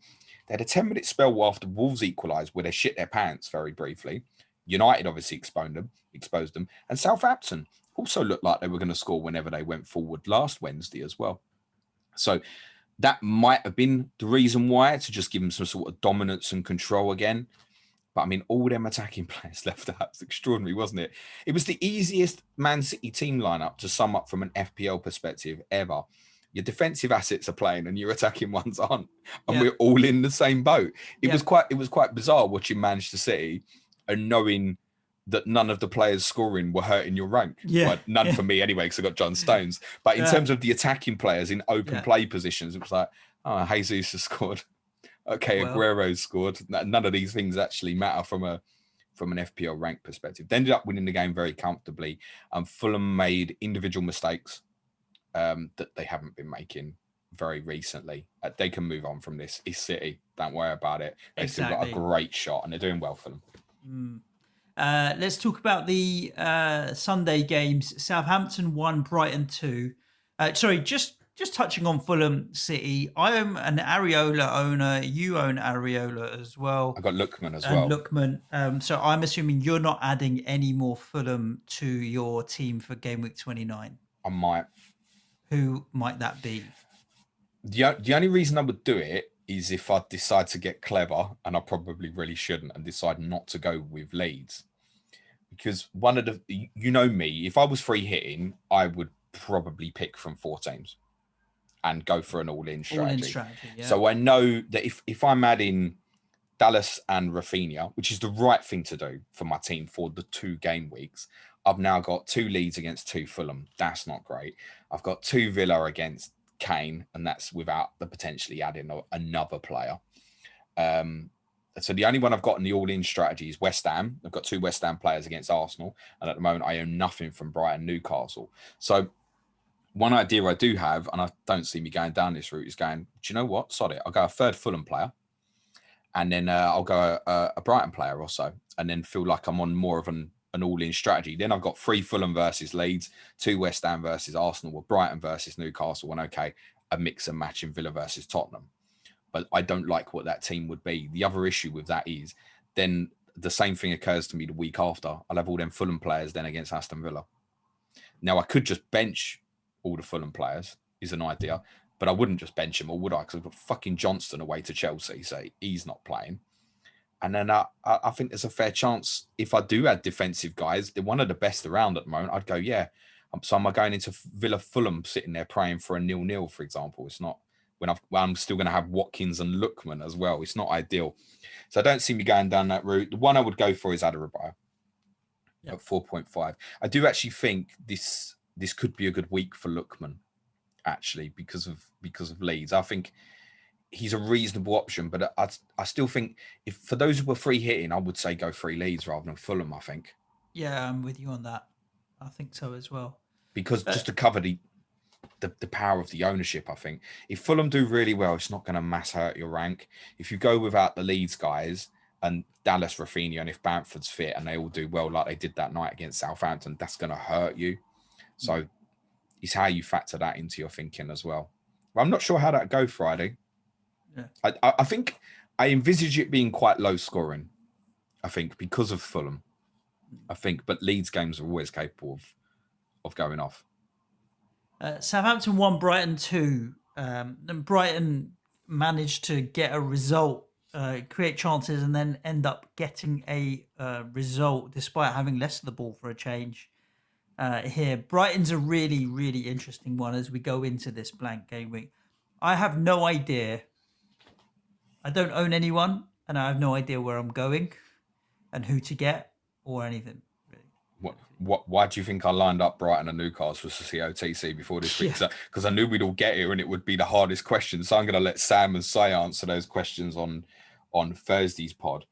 They had a 10-minute spell after Wolves equalised where they shit their pants very briefly. United obviously exposed them, and Southampton also looked like they were going to score whenever they went forward last Wednesday as well. So that might have been the reason why, to just give them some sort of dominance and control again. But I mean, all them attacking players left out. It's extraordinary, wasn't it? It was the easiest Man City team lineup to sum up from an FPL perspective ever. Your defensive assets are playing and your attacking ones aren't, and we're all in the same boat. It was quite bizarre watching Manchester City and knowing that none of the players scoring were hurting your rank. Well, none for me anyway, because I got John Stones. But in terms of the attacking players in open play positions, it was like, oh, Jesus has scored. Okay, Aguero's scored. None of these things actually matter from an FPL rank perspective. They ended up winning the game very comfortably. Fulham made individual mistakes that they haven't been making very recently. They can move on from this. It's City. Don't worry about it. They've still got a great shot and they're doing well for them. Let's talk about the Sunday games. Southampton 1, Brighton 2. Just touching on Fulham City. I am an Areola owner. You own Areola as well. I got Lookman as well. Lookman. So I'm assuming you're not adding any more Fulham to your team for game week 29. I might. Who might that be? The only reason I would do it is if I decide to get clever, and I probably really shouldn't, and decide not to go with Leeds. Because one of the, you know me, if I was free hitting, I would probably pick from 4 teams and go for an all-in strategy. So I know that if I'm adding Dallas and Rafinha, which is the right thing to do for my team for the 2 game weeks, I've now got 2 Leeds against 2 Fulham. That's not great. I've got 2 Villa against Kane, and that's without the potentially adding another player. So the only one I've got in the all-in strategy is West Ham. I've got 2 West Ham players against Arsenal, and at the moment I own nothing from Brighton, Newcastle. So one idea I do have, and I don't see me going down this route, is going, do you know what? Sorry, I'll go a 3rd Fulham player, and then I'll go a Brighton player or so, and then feel like I'm on more of an all-in strategy. Then I've got 3 Fulham versus Leeds, 2 West Ham versus Arsenal, or Brighton versus Newcastle, and a mix and match in Villa versus Tottenham. But I don't like what that team would be. The other issue with that is then the same thing occurs to me the week after. I'll have all them Fulham players then against Aston Villa. Now, I could just bench all the Fulham players, is an idea, but I wouldn't just bench them all, would I? Because I've got fucking Johnston away to Chelsea, so he's not playing. And then I think there's a fair chance if I do add defensive guys, they're one of the best around at the moment, I'd go, yeah. So am I going into Villa Fulham sitting there praying for a 0-0, for example? It's not when I'm still going to have Watkins and Lookman as well. It's not ideal. So I don't see me going down that route. The one I would go for is Adebayo at 4.5. I do actually think this could be a good week for Lookman, actually, because of Leeds. I think he's a reasonable option, but I still think if for those who were free hitting, I would say go free Leeds rather than Fulham, I think. Yeah, I'm with you on that. I think so as well. Because just to cover the power of the ownership, I think if Fulham do really well, it's not going to mass hurt your rank. If you go without the Leeds guys and Dallas, Rafinha, and if Bamford's fit and they all do well like they did that night against Southampton, that's going to hurt you. So it's how you factor that into your thinking as well. But I'm not sure how that go Friday. Yeah. I think I envisage it being quite low scoring, I think, because of Fulham. I think, but Leeds games are always capable of going off. Southampton 1, Brighton 2. And Brighton managed to get a result, create chances, and then end up getting a result despite having less of the ball for a change here. Brighton's a really, really interesting one as we go into this blank game week. I have no idea. I don't own anyone, and I have no idea where I'm going and who to get or anything. Why do you think I lined up Brighton and Newcastle for COTC before this week? Because I knew we'd all get here and it would be the hardest question. So I'm going to let Sam and Say answer those questions on Thursday's pod.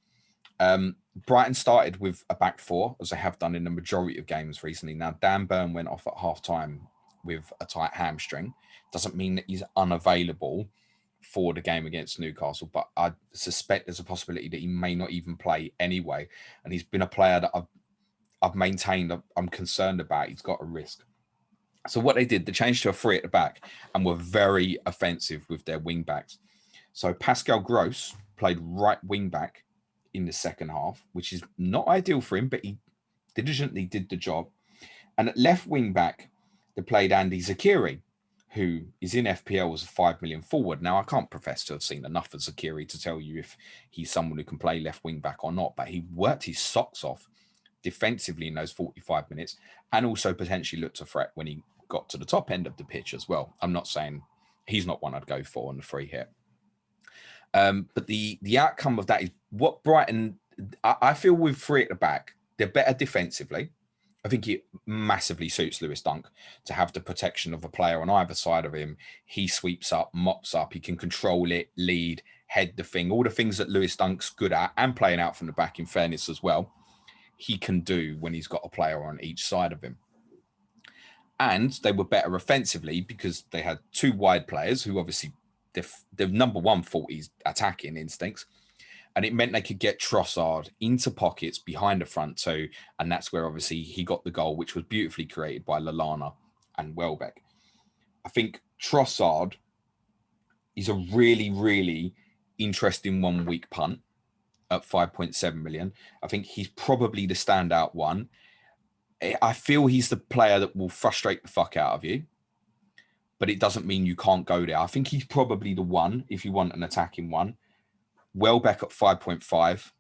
Brighton started with a back 4, as they have done in the majority of games recently. Now, Dan Burn went off at half-time with a tight hamstring. Doesn't mean that he's unavailable for the game against Newcastle, but I suspect there's a possibility that he may not even play anyway. And he's been a player that I've maintained I'm concerned about. He's got a risk. So what they did, they changed to a 3 at the back and were very offensive with their wing backs. So Pascal Gross played right wing back in the second half, which is not ideal for him, but he diligently did the job. And at left wing back, they played Andy Zakiri, who is in FPL as a 5 million forward. Now, I can't profess to have seen enough of Zakiri to tell you if he's someone who can play left wing back or not, but he worked his socks off defensively in those 45 minutes and also potentially looked a threat when he got to the top end of the pitch as well. I'm not saying he's not one I'd go for on the free hit. But the outcome of that is what Brighton, I feel with 3 at the back, they're better defensively. I think it massively suits Lewis Dunk to have the protection of a player on either side of him. He sweeps up, mops up, he can control it, lead, head the thing, all the things that Lewis Dunk's good at and playing out from the back in fairness as well, he can do when he's got a player on each side of him. And they were better offensively because they had 2 wide players who obviously their number one fault is attacking instincts. And it meant they could get Trossard into pockets behind the front two. And that's where obviously he got the goal, which was beautifully created by Lallana and Welbeck. I think Trossard is a really, really interesting 1 week punt at 5.7 million. I think he's probably the standout one. I feel he's the player that will frustrate the fuck out of you, but it doesn't mean you can't go there. I think he's probably the one if you want an attacking one. Welbeck at 5.5.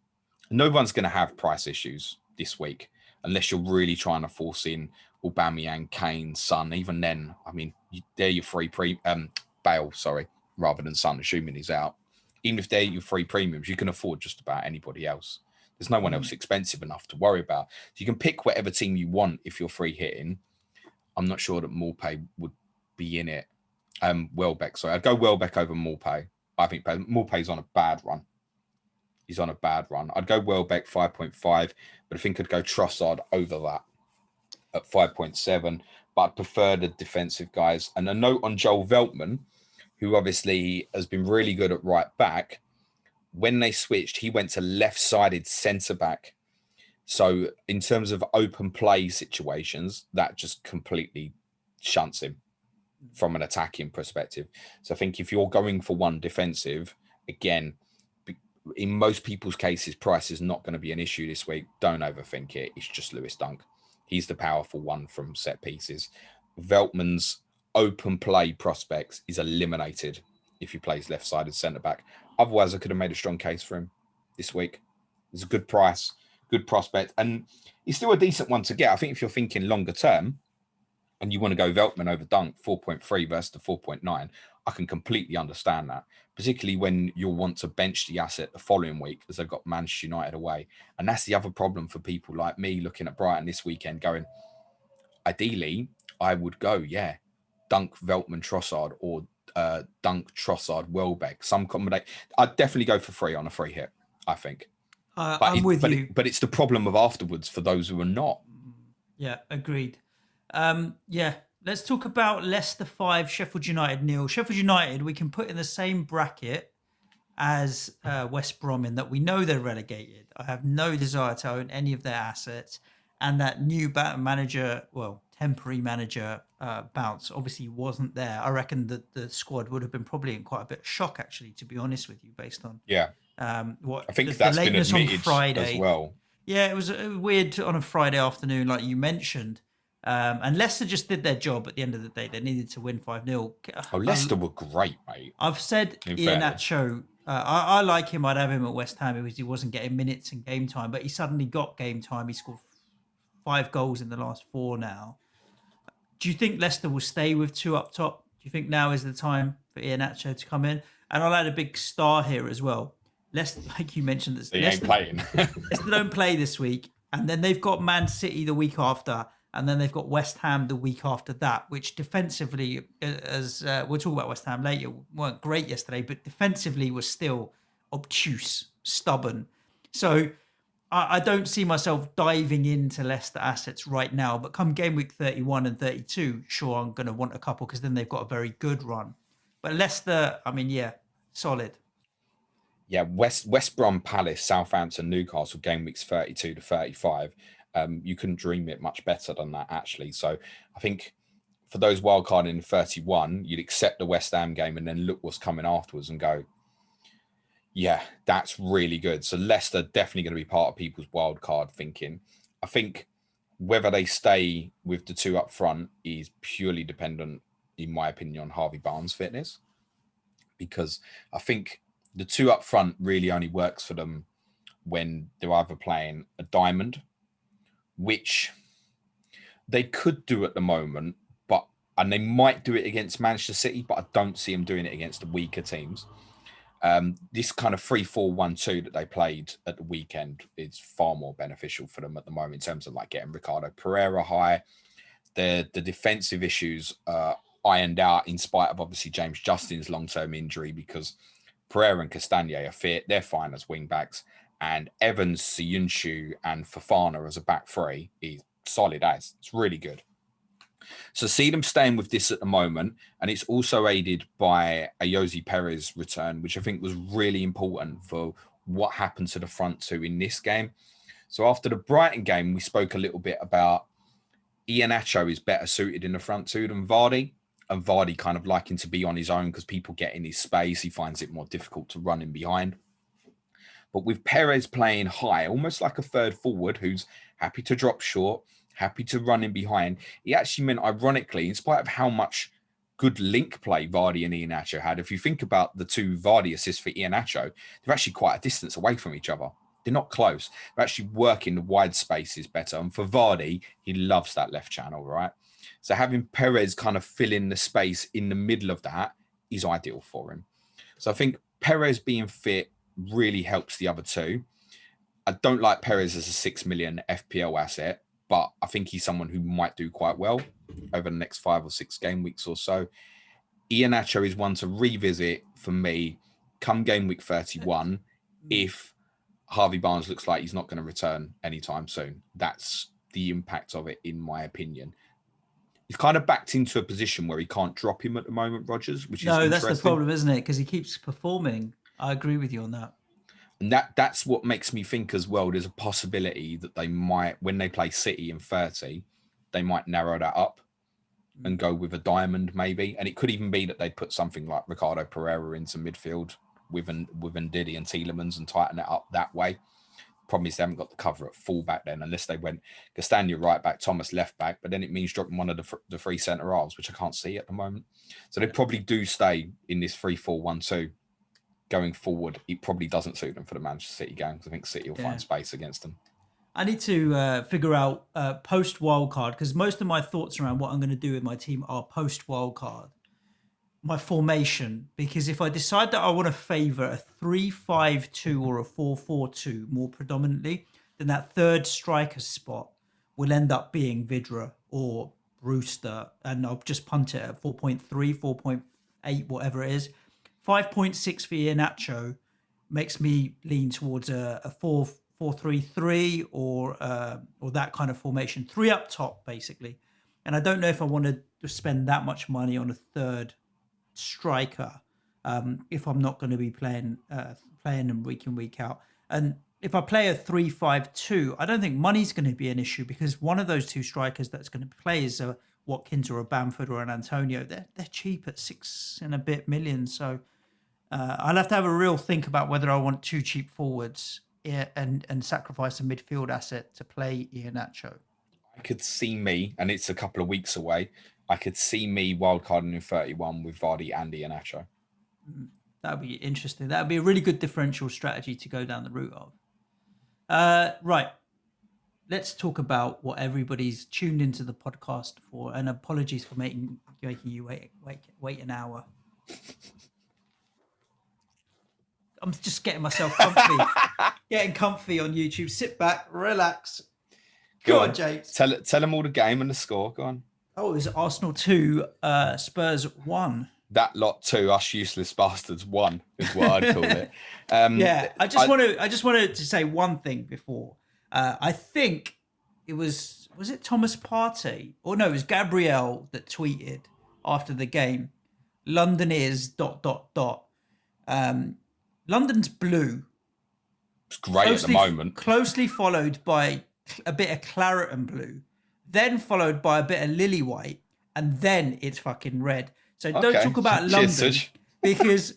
No one's going to have price issues this week unless you're really trying to force in Aubameyang, Kane, Son. Even then, I mean, they're your free Bale, rather than Son, assuming he's out. Even if they're your free premiums, you can afford just about anybody else. There's no one else expensive enough to worry about. So you can pick whatever team you want if you're free hitting. I'm not sure that Maupay would be in it. Welbeck, sorry. I'd go Welbeck over Maupay. I think Maupay's on a bad run. He's on a bad run. I'd go Welbeck 5.5, but I think I'd go Trossard over that at 5.7. But I'd prefer the defensive guys. And a note on Joel Veltman, who obviously has been really good at right back. When they switched, he went to left-sided centre-back. So in terms of open play situations, that just completely shunts him from an attacking perspective. So I think if you're going for one defensive, again, in most people's cases, price is not going to be an issue this week. Don't overthink it. It's just Lewis Dunk. He's the powerful one from set pieces. Veltman's open play prospects is eliminated if he plays left-sided centre-back. Otherwise, I could have made a strong case for him this week. It's a good price, good prospect, and he's still a decent one to get. I think if you're thinking longer term and you want to go Veltman over Dunk, 4.3 versus the 4.9, I can completely understand that, particularly when you'll want to bench the asset the following week as they've got Manchester United away. And that's the other problem for people like me looking at Brighton this weekend going, ideally, I would go, Dunk, Veltman, Trossard, or Dunk, Trossard, Welbeck. Some combination. I'd definitely go for free on a free hit, I think. I'm with you. But it's the problem of afterwards for those who are not. Yeah, agreed. Let's talk about Leicester 5, Sheffield United 0. Sheffield United, we can put in the same bracket as West Brom in that we know they're relegated. I have no desire to own any of their assets. And that new temporary manager bounce obviously wasn't there. I reckon that the squad would have been probably in quite a bit of shock, actually, to be honest with you, based on what I think that's been admitted on Friday as well. Yeah, it was weird on a Friday afternoon, like you mentioned. And Leicester just did their job at the end of the day. They needed to win 5-0. Oh, Leicester were great, mate. I've said Iheanacho, I like him. I'd have him at West Ham because he wasn't getting minutes in game time, but he suddenly got game time. He scored 5 goals in the last 4 now. Do you think Leicester will stay with 2 up top? Do you think now is the time for Iheanacho to come in? And I'll add a big star here as well. Leicester, like you mentioned, ain't playing. Leicester don't play this week, and then they've got Man City the week after, and then they've got West Ham the week after that, which defensively, as we'll talk about West Ham later, weren't great yesterday, but defensively was still obtuse, stubborn. So I don't see myself diving into Leicester assets right now, but come game week 31 and 32, sure, I'm going to want a couple because then they've got a very good run. But Leicester, solid. Yeah, West Brom, Palace, Southampton, Newcastle, game weeks 32 to 35. You couldn't dream it much better than that, actually. So I think for those wildcard in 31, you'd accept the West Ham game and then look what's coming afterwards and go, yeah, that's really good. So Leicester definitely going to be part of people's wildcard thinking. I think whether they stay with the 2 up front is purely dependent in my opinion, on Harvey Barnes' fitness, because I think the two up front really only works for them when they're either playing a diamond, which they could do at the moment, and they might do it against Manchester City, but I don't see them doing it against the weaker teams. This kind of 3-4-1-2 that they played at the weekend is far more beneficial for them at the moment in terms of like getting Ricardo Pereira high. The defensive issues ironed out in spite of obviously James Justin's long-term injury, because Pereira and Castagne are fit. They're fine as wing-backs. And Evans, Siyunshu and Fofana as a back three is solid as. It's really good. So see them staying with this at the moment, and it's also aided by a Ayoze Perez return, which I think was really important for what happened to the front two in this game. So after the Brighton game, we spoke a little bit about Iheanacho is better suited in the front two than Vardy, and Vardy kind of liking to be on his own because people get in his space. He finds it more difficult to run in behind. But with Perez playing high, almost like a third forward who's happy to drop short, happy to run in behind, he actually meant, ironically, in spite of how much good link play Vardy and Iheanacho had, if you think about the two Vardy assists for Iheanacho, they're actually quite a distance away from each other. They're not close. They're actually working the wide spaces better. And for Vardy, he loves that left channel, right? So having Perez kind of fill in the space in the middle of that is ideal for him. So I think Perez being fit really helps the other two. I don't like Perez as a 6 million FPL asset, but I think he's someone who might do quite well over the next 5 or 6 game weeks or so. Iheanacho is one to revisit for me come game week 31 if Harvey Barnes looks like he's not going to return anytime soon. That's the impact of it, in my opinion. He's kind of backed into a position where he can't drop him at the moment, Rogers, which is interesting. No, that's the problem, isn't it? Because he keeps performing. I agree with you on that. And that's what makes me think as well. There's a possibility that they might, when they play City in 30, they might narrow that up and go with a diamond maybe. And it could even be that they put something like Ricardo Pereira into midfield with Ndidi and Tielemans and tighten it up that way. Problem is they haven't got the cover at full back then, unless they went Castagne right back, Thomas left back, but then it means dropping one of the three centre halves, which I can't see at the moment. So they probably do stay in this 3-4-1-2 going forward. It probably doesn't suit them for the Manchester City game, because I think City will find space against them. I need to figure out post wildcard, because most of my thoughts around what I'm going to do with my team are post wildcard. My formation, because if I decide that I want to favour a 3-5-2 or a 4-4-2 more predominantly, then that third striker spot will end up being Vidra or Brewster, and I'll just punt it at 4.3, 4.8, whatever it is. 5.6 for Iheanacho makes me lean towards a 4-4-3-3 or that kind of formation. 3 up top, basically. And I don't know if I want to spend that much money on a third striker if I'm not going to be playing them week in, week out. And if I play a 3-5-2, I don't think money's going to be an issue, because one of those two strikers that's going to play is a Watkins or a Bamford or an Antonio. They're cheap at 6 and a bit million. So I'll have to have a real think about whether I want 2 cheap forwards and sacrifice a midfield asset to play Iheanacho. I could see me, and it's a couple of weeks away, I could see me wildcarding in 31 with Vardy and Iheanacho. That would be interesting. That would be a really good differential strategy to go down the route of. Right. Let's talk about what everybody's tuned into the podcast for. And apologies for making you wait an hour. I'm just getting myself comfy. Getting comfy on YouTube. Sit back, relax. Go on, James. Tell them all the game and the score. Go on. Oh, it was Arsenal 2, Spurs 1. That lot 2, us useless bastards 1 is what I'd call it. I just wanted to say one thing before. I think it was it Thomas Partey? Or no, it was Gabriel that tweeted after the game. London is ... London's blue. It's great at the moment. Closely followed by a bit of claret and blue, then followed by a bit of lily white, and then it's fucking red. So don't talk about London, because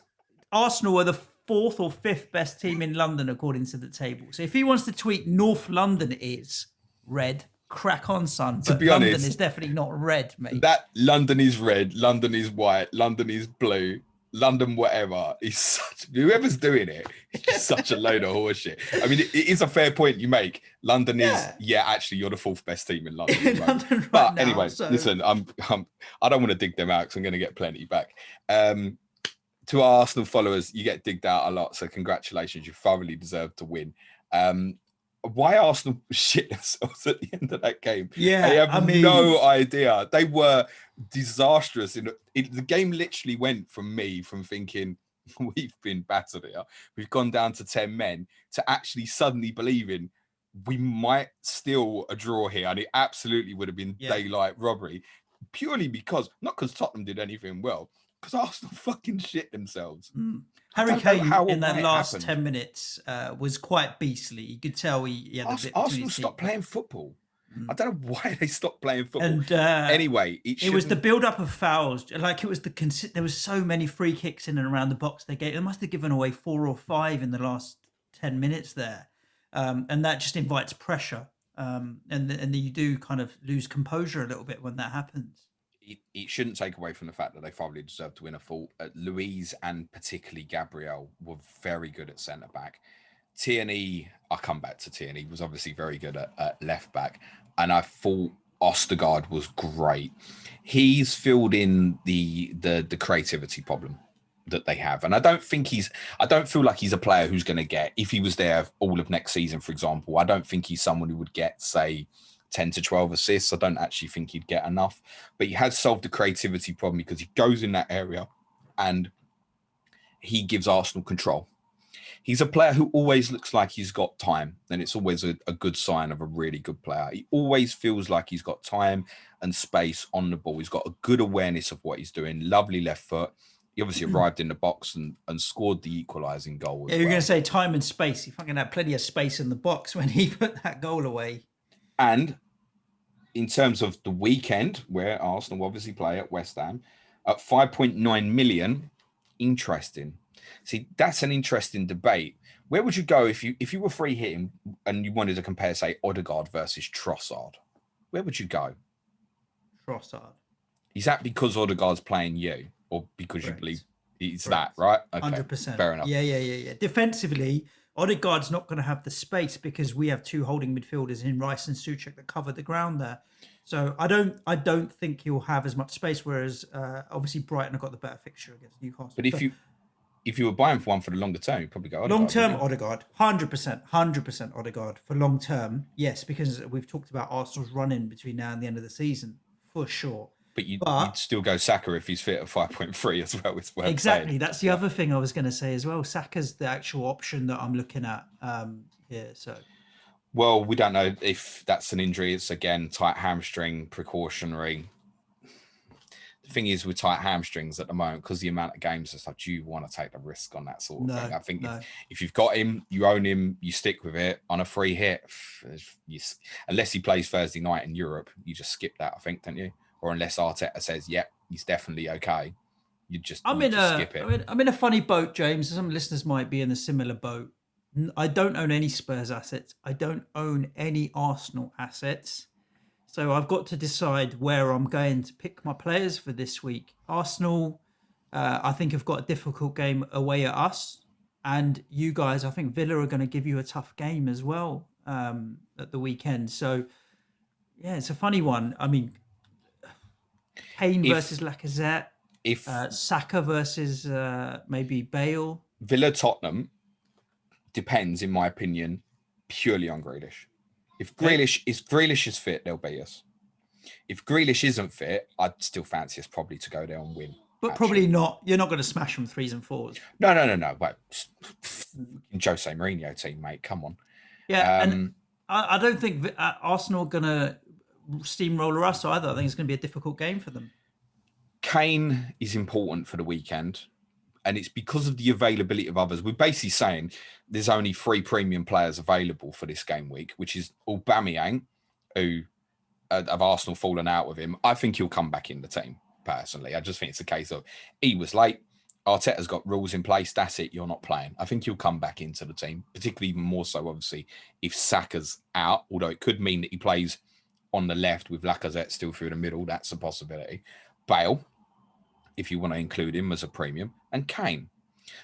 Arsenal are the 4th or 5th best team in London according to the table. So if he wants to tweet North London is red, crack on, son. To But be London honest, is definitely not red, mate. that London is red, London is white, London is blue, London whatever. Is such whoever's doing it is just such a load of horseshit. I mean, it is a fair point you make. London is actually you're the fourth best team in London. At the moment. London right But now, anyway, so... listen, I don't want to dig them out because I'm going to get plenty back. To our Arsenal followers, you get digged out a lot, so congratulations. You thoroughly deserve to win. Why Arsenal shit themselves at the end of that game? Yeah, I have no idea. They were disastrous. The game literally went from thinking we've been battered here, we've gone down to 10 men, to actually suddenly believing we might steal a draw here, and it absolutely would have been daylight robbery, purely because, not because Tottenham did anything well, because Arsenal fucking shit themselves. Harry Kane in that last 10 minutes was quite beastly. You could tell he had a bit. Arsenal stopped playing football. I don't know why they stopped playing football. And anyway, it was the build-up of fouls. Like it was there was so many free kicks in and around the box they gave. They must have given away 4 or 5 in the last 10 minutes there, and that just invites pressure. And you do kind of lose composure a little bit when that happens. It shouldn't take away from the fact that they probably deserved to win a full. Louise and particularly Gabriel were very good at centre back. Tierney, I'll come back to Tierney, was obviously very good at left back. And I thought Ostergaard was great. He's filled in the creativity problem that they have. And I don't feel like he's a player who's going to get, if he was there all of next season, for example, I don't think he's someone who would get, say, 10 to 12 assists. I don't actually think he'd get enough, but he has solved the creativity problem because he goes in that area and he gives Arsenal control. He's a player who always looks like he's got time, and it's always a good sign of a really good player. He always feels like he's got time and space on the ball. He's got a good awareness of what he's doing. Lovely left foot. He obviously arrived in the box and scored the equalising goal. You're going to say time and space. He fucking had plenty of space in the box when he put that goal away. And in terms of the weekend, where Arsenal obviously play at West Ham, at 5.9 million, interesting. See, that's an interesting debate. Where would you go if you were free hitting and you wanted to compare, say, Odegaard versus Trossard? Where would you go? Trossard. Is that because Odegaard's playing you, or because you believe it's that, right? Okay, 100%. Fair enough. Yeah. Defensively, Odegaard's not going to have the space because we have 2 holding midfielders in Rice and Suchek that cover the ground there. So I don't think he'll have as much space. Whereas obviously Brighton have got the better fixture against Newcastle. But if you were buying for one for the longer term, you'd probably go Odegaard. Long term Odegaard, 100% Odegaard for long term. Yes, because we've talked about Arsenal's run-in between now and the end of the season for sure. But you'd still go Saka if he's fit at 5.3 as well. It's worth exactly. saying. That's the other thing I was going to say as well. Saka's the actual option that I'm looking at here. So, well, we don't know if that's an injury. It's again tight hamstring, precautionary. The thing is with tight hamstrings at the moment, because the amount of games and stuff, do you want to take the risk on that sort of thing? I think if you've got him, you own him, you stick with it on a free hit. Unless he plays Thursday night in Europe, you just skip that, I think, don't you? Or unless Arteta says, "Yep, he's definitely okay," you just skip it. I'm in a funny boat, James. Some listeners might be in a similar boat. I don't own any Spurs assets. I don't own any Arsenal assets. So I've got to decide where I'm going to pick my players for this week. Arsenal, I think, have got a difficult game away at us. And you guys, I think Villa are going to give you a tough game as well at the weekend. So, yeah, it's a funny one. I mean, Kane versus Lacazette, Saka versus maybe Bale. Villa Tottenham depends, in my opinion, purely on Grealish. If Grealish is fit, they'll beat us. If Grealish isn't fit, I'd still fancy us probably to go there and win. But probably not. You're not going to smash them 3s and 4s. No. But Jose Mourinho team, mate. Come on. Yeah, and I don't think Arsenal are going to steamroller us either. I think it's going to be a difficult game for them. Kane is important for the weekend, and it's because of the availability of others. We're basically saying there's only 3 premium players available for this game week, which is Aubameyang, who of Arsenal fallen out with him. I think he'll come back in the team, personally. I just think it's a case of he was late. Arteta's got rules in place. That's it. You're not playing. I think he'll come back into the team, particularly even more so, obviously, if Saka's out, although it could mean that he plays on the left with Lacazette still through the middle. That's a possibility. Bale, if you want to include him as a premium, and Kane.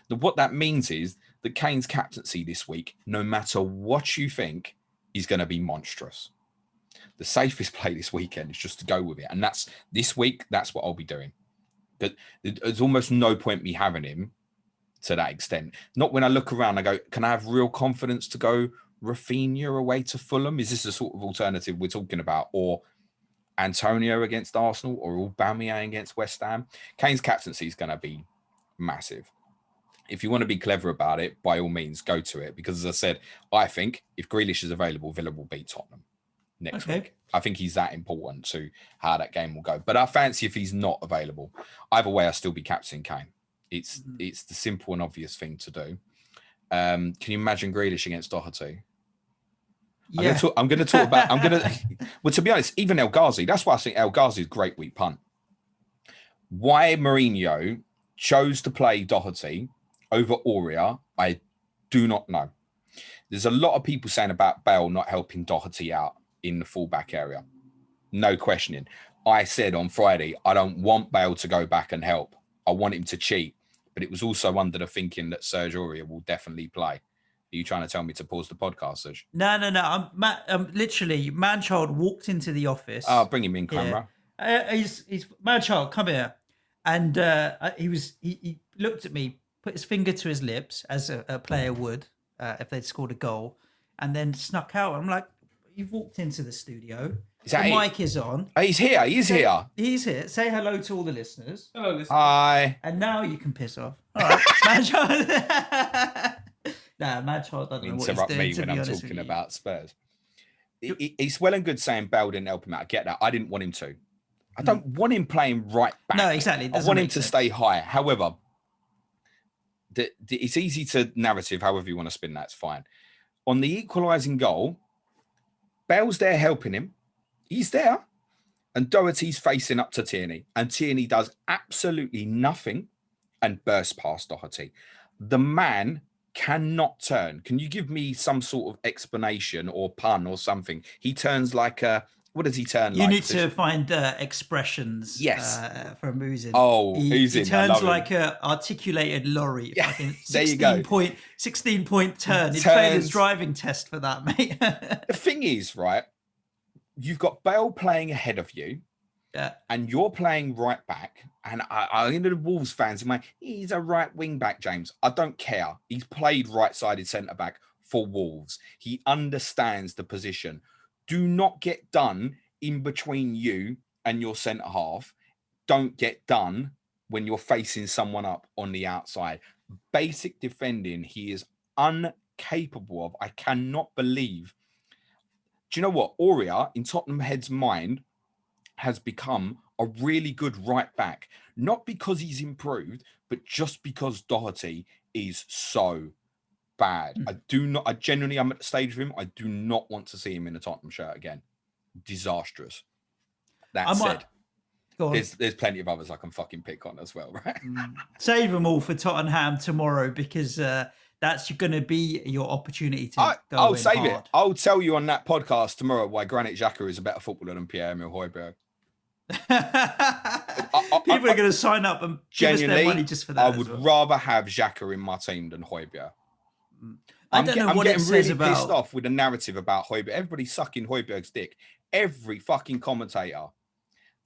What that means is that Kane's captaincy this week, no matter what you think, is going to be monstrous. The safest play this weekend is just to go with it. And that's this week, that's what I'll be doing. But there's almost no point me having him to that extent. Not when I look around, I go, can I have real confidence to go Rafinha away to Fulham? Is this the sort of alternative we're talking about? Or Antonio against Arsenal, or Aubameyang against West Ham? Kane's captaincy is going to be massive. If you want to be clever about it, by all means, go to it. Because as I said, I think if Grealish is available, Villa will beat Tottenham next week. I think he's that important to how that game will go. But I fancy if he's not available. Either way, I'll still be captaining Kane. It's the simple and obvious thing to do. Can you imagine Grealish against Doherty? Yeah. I'm going to talk about. Well, to be honest, even El Ghazi. That's why I think El Ghazi's great week punt. Why Mourinho chose to play Doherty over Aurier, I do not know. There's a lot of people saying about Bale not helping Doherty out in the fullback area. No questioning. I said on Friday, I don't want Bale to go back and help. I want him to cheat. But it was also under the thinking that Serge Aurier will definitely play. Are you trying to tell me to pause the podcast, Suj? No. I'm literally, Manchild walked into the office. Oh, bring him in, camera. He's Manchild, come here. And he looked at me, put his finger to his lips, as a player would if they'd scored a goal, and then snuck out. I'm like, you've walked into the studio. The mic is on. Oh, he's here. He's here. He's here. Say hello to all the listeners. Hello, listeners. Hi. And now you can piss off. All right. Manchild. Manchild doesn't know what he's doing, me when I'm talking about Spurs. It's well and good saying Bale didn't help him out. I get that. I didn't want him to. I don't want him playing right back. No, exactly. I want him to stay high. However, it's easy to narrative, however you want to spin that, it's fine. On the equalising goal, Bale's there helping him. He's there. And Doherty's facing up to Tierney. And Tierney does absolutely nothing and bursts past Doherty. The man cannot turn. Can you give me some sort of explanation or pun or something? He turns like a... What does he turn like? You need to find expressions from Oozin. Oh, he turns like an articulated lorry. Yeah, there you go. 16-point turn. He failed his driving test for that, mate. The thing is, right, you've got Bale playing ahead of you, and you're playing right back. And I the Wolves fans, he's a right wing back, James. I don't care. He's played right-sided centre-back for Wolves. He understands the position. Do not get done in between you and your centre half. Don't get done when you're facing someone up on the outside. Basic defending, he is incapable of. I cannot believe. Do you know what? Aurier, in Tottenham head's mind, has become a really good right back. Not because he's improved, but just because Doherty is so bad. I genuinely, I'm at the stage of him. I do not want to see him in a Tottenham shirt again. Disastrous. That said, there's plenty of others I can fucking pick on as well, right? Save them all for Tottenham tomorrow, because that's going to be your opportunity to I'll save it. I'll tell you on that podcast tomorrow why Granit Xhaka is a better footballer than Pierre-Emile Højbjerg. People are going to sign up and give us their money just for that. I would rather have Xhaka in my team than Højbjerg. I don't know what it says about... pissed off with the narrative about Højbjerg. Everybody's sucking Højbjerg's dick. Every fucking commentator.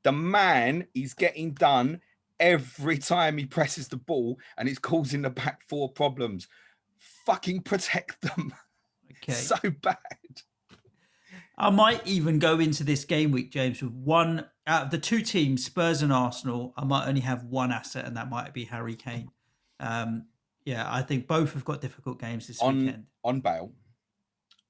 The man is getting done every time he presses the ball, and it's causing the back four problems. Fucking protect them. Okay. So bad. I might even go into this game week, James, with one out of the two teams, Spurs and Arsenal. I might only have one asset, and that might be Harry Kane. Yeah, I think both have got difficult games this weekend. On Bale,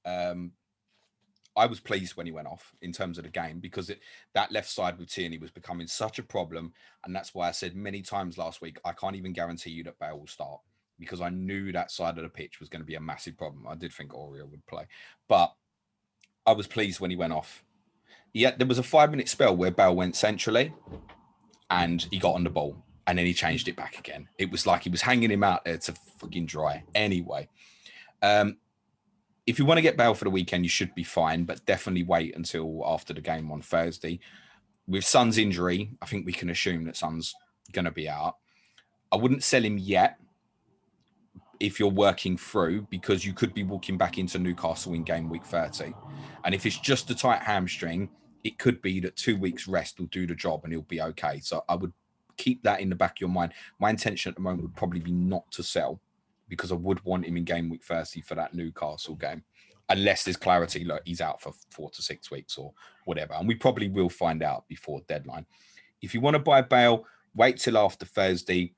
I was pleased when he went off in terms of the game, because that left side with Tierney was becoming such a problem. And that's why I said many times last week, I can't even guarantee you that Bale will start, because I knew that side of the pitch was going to be a massive problem. I did think Aurier would play, but I was pleased when he went off. There was a 5-minute spell where Bale went centrally and he got on the ball. And then he changed it back again. It was like he was hanging him out there to fucking dry. Anyway, if you want to get Bale for the weekend, you should be fine, but definitely wait until after the game on Thursday. With Son's injury, I think we can assume that Son's going to be out. I wouldn't sell him yet if you're working through, because you could be walking back into Newcastle in game week 30. And if it's just a tight hamstring, it could be that 2 weeks rest will do the job and he'll be okay. So I would keep that in the back of your mind. My intention at the moment would probably be not to sell, because I would want him in game week 30 for that Newcastle game, unless there's clarity, look, he's out for 4 to 6 weeks or whatever. And we probably will find out before deadline. If you want to buy Bale, wait till after Thursday.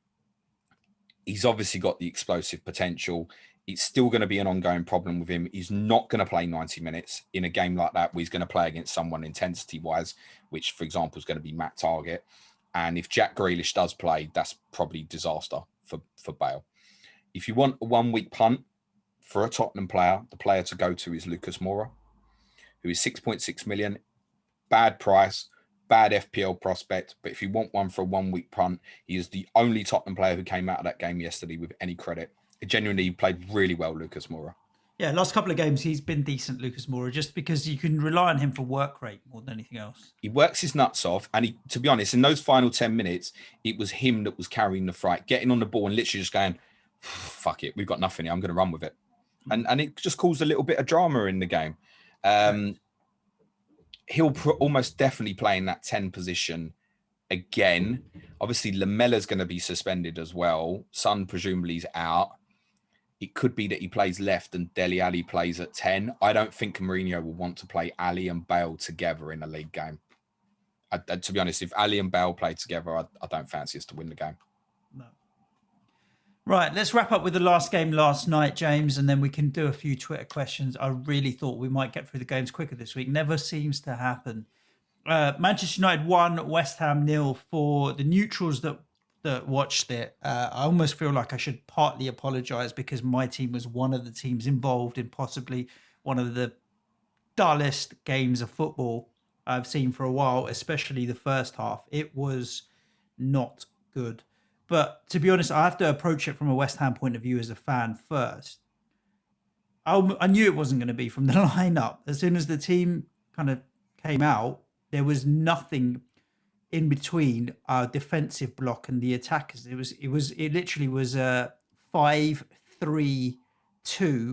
He's obviously got the explosive potential. It's still going to be an ongoing problem with him. He's not going to play 90 minutes in a game like that where he's going to play against someone intensity-wise, which, for example, is going to be Matt Target. And if Jack Grealish does play, that's probably disaster for Bale. If you want a 1 week punt for a Tottenham player, the player to go to is Lucas Moura, who is 6.6 million. Bad price, bad FPL prospect. But if you want one for a 1 week punt, he is the only Tottenham player who came out of that game yesterday with any credit. It genuinely played really well, Lucas Moura. Yeah, last couple of games, he's been decent, Lucas Moura, just because you can rely on him for work rate more than anything else. He works his nuts off. And he, to be honest, in those final 10 minutes, it was him that was carrying the fight, getting on the ball and literally just going, fuck it, we've got nothing here, I'm going to run with it. And it just caused a little bit of drama in the game. He'll almost definitely play in that 10 position again. Obviously, Lamella's going to be suspended as well. Son presumably is out. It could be that he plays left and Dele Alli plays at 10. I don't think Mourinho will want to play Ali and Bale together in a league game. To be honest, if Ali and Bale play together, I don't fancy us to win the game. No. Right, let's wrap up with the last game last night, James, and then we can do a few Twitter questions. I really thought we might get through the games quicker this week. Never seems to happen. Manchester United 1, West Ham 0. For the neutrals that watched it, I almost feel like I should partly apologise, because my team was one of the teams involved in possibly one of the dullest games of football I've seen for a while, especially the first half. It was not good. But to be honest, I have to approach it from a West Ham point of view as a fan first. I knew it wasn't going to be from the lineup. As soon as the team kind of came out, there was nothing in between our defensive block and the attackers. It literally was a 5-3-2,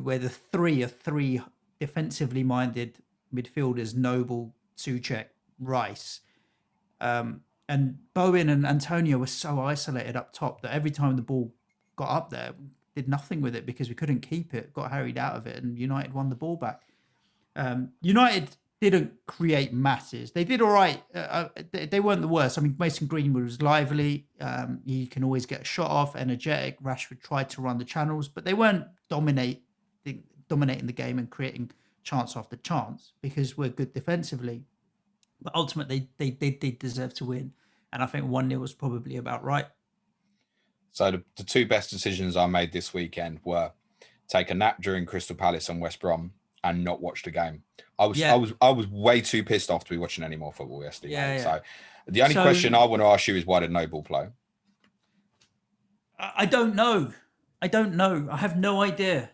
where the three are three defensively minded midfielders: Noble, Suchek, Rice. And Bowen and Antonio were so isolated up top that every time the ball got up there, did nothing with it because we couldn't keep it, got harried out of it, and United won the ball back. United didn't create masses. They did all right. They weren't the worst. I mean, Mason Greenwood was lively. You can always get a shot off, energetic. Rashford tried to run the channels, but they weren't dominating the game and creating chance after chance, because we're good defensively. But ultimately, they did deserve to win. And I think 1-0 was probably about right. So the two best decisions I made this weekend were take a nap during Crystal Palace and West Brom and not watch the game. I was way too pissed off to be watching any more football yesterday. Yeah. So the only question I want to ask you is, why did Noble play? I don't know. I have no idea.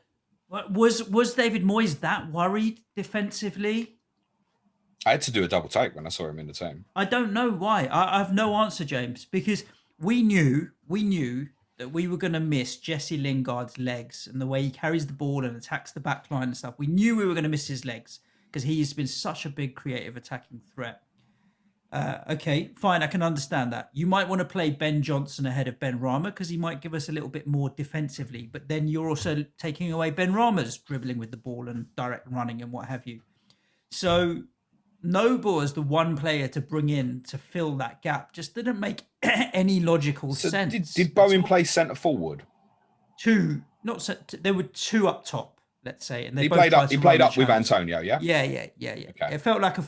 Was David Moyes that worried defensively? I had to do a double take when I saw him in the team. I don't know why. I have no answer, James, because we knew that we were going to miss Jesse Lingard's legs and the way he carries the ball and attacks the back line and stuff. We knew we were going to miss his legs because he's been such a big creative attacking threat. Okay, fine, I can understand that. You might want to play Ben Johnson ahead of Ben Rama because he might give us a little bit more defensively, but then you're also taking away Ben Rama's dribbling with the ball and direct running and what have you. So Noble as the one player to bring in to fill that gap just didn't make any logical sense. Did Bowen play centre forward? There were two up top, let's say, and they he both played up with Antonio, yeah. Yeah. Okay. It felt like a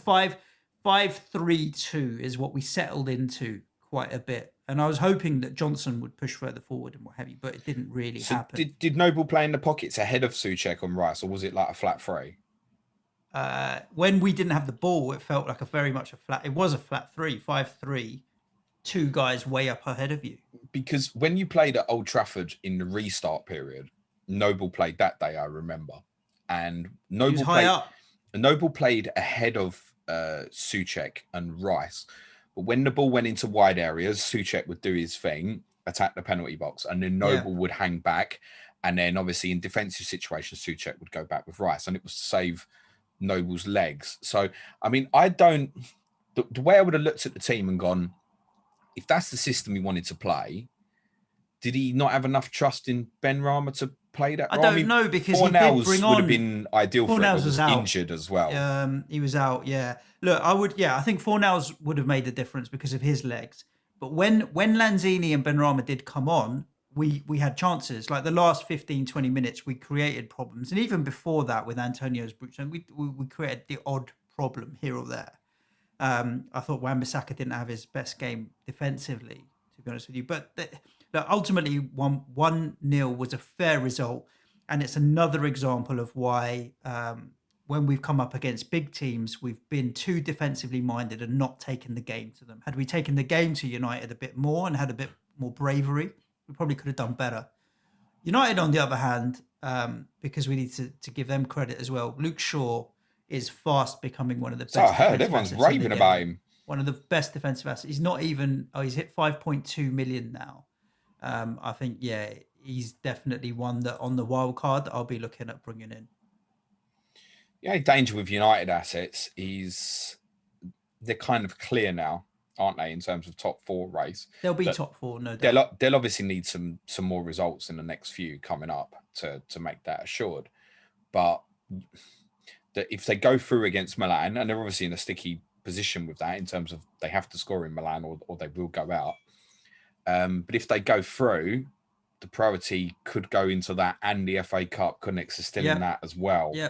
5-3-2 is what we settled into quite a bit, and I was hoping that Johnson would push further forward and what have you, but it didn't really happen. Did Noble play in the pockets ahead of Souček and Rice, or was it like a flat three? When we didn't have the ball, it felt like it was a flat 5-3, two guys way up ahead of you. Because when you played at Old Trafford in the restart period, Noble played that day, I remember. and He was Noble high played. up. Noble played ahead of Souček and Rice, but when the ball went into wide areas, Souček would do his thing, attack the penalty box, and then Noble would hang back, and then obviously in defensive situations, Souček would go back with Rice, and it was to save Noble's legs. So I mean, I don't. The way I would have looked at the team and gone, if that's the system he wanted to play, did he not have enough trust in Benrahma to play that? I don't know, because he did Fornals bring would have on. been ideal for it, Fornals but was out. injured as well. He was out. Yeah. Look, I think Fornals would have made the difference because of his legs. But when Lanzini and Benrahma did come on, we had chances. Like the last 15, 20 minutes, we created problems, and even before that with Antonio's brute, we created the odd problem here or there. I thought Wan-Bissaka didn't have his best game defensively, to be honest with you. But ultimately, 1-0 was a fair result. And it's another example of why when we've come up against big teams, we've been too defensively minded and not taken the game to them. Had we taken the game to United a bit more and had a bit more bravery, we probably could have done better. United, on the other hand, because we need to give them credit as well, Luke Shaw is fast becoming one of the best. So I heard everyone's raving about him. One of the best defensive assets. He's not even. He's hit 5.2 million now. I think, he's definitely one that on the wild card that I'll be looking at bringing in. The only danger with United assets is they're kind of clear now, aren't they, in terms of top four race? They'll be top four, no doubt. They'll obviously need some more results in the next few coming up to make that assured. But if they go through against Milan, and they're obviously in a sticky position with that in terms of they have to score in Milan or they will go out. But if they go through, the priority could go into that, and the FA Cup connects are still in that as well. Yeah.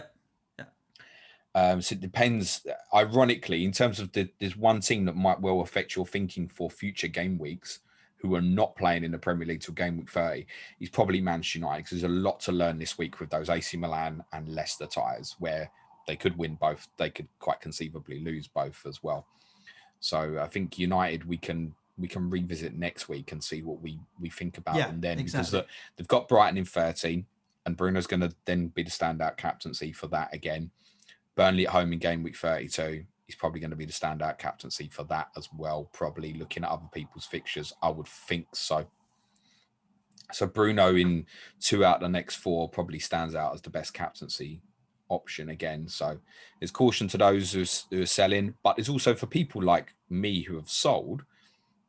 So it depends. Ironically, in terms of there's one team that might well affect your thinking for future game weeks, who are not playing in the Premier League till game week 30, is probably Manchester United, because there's a lot to learn this week with those AC Milan and Leicester ties, where they could win both. They could quite conceivably lose both as well. So I think United, we can revisit next week and see what we think about them then. Exactly. Because they've got Brighton in 13, and Bruno's going to then be the standout captaincy for that again. Burnley at home in game week 32. He's probably going to be the standout captaincy for that as well. Probably looking at other people's fixtures, I would think so. So Bruno in 2 out of the next 4 probably stands out as the best captaincy option again. So there's caution to those who are selling, but it's also for people like me who have sold.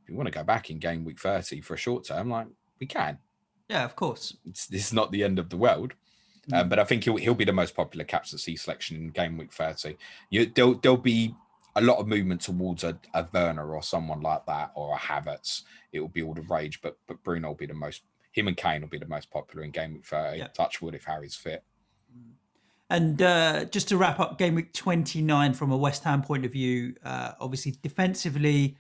If you want to go back in game week 30 for a short term, like, we can. Yeah, of course. This is not the end of the world. But I think he'll be the most popular captaincy selection in game week 30. There'll be a lot of movement towards a Werner or someone like that, or a Havertz. It will be all the rage, but Bruno will be the most. Him and Kane will be the most popular in game week 30. Yep. Touch wood if Harry's fit. And just to wrap up game week 29 from a West Ham point of view, obviously defensively,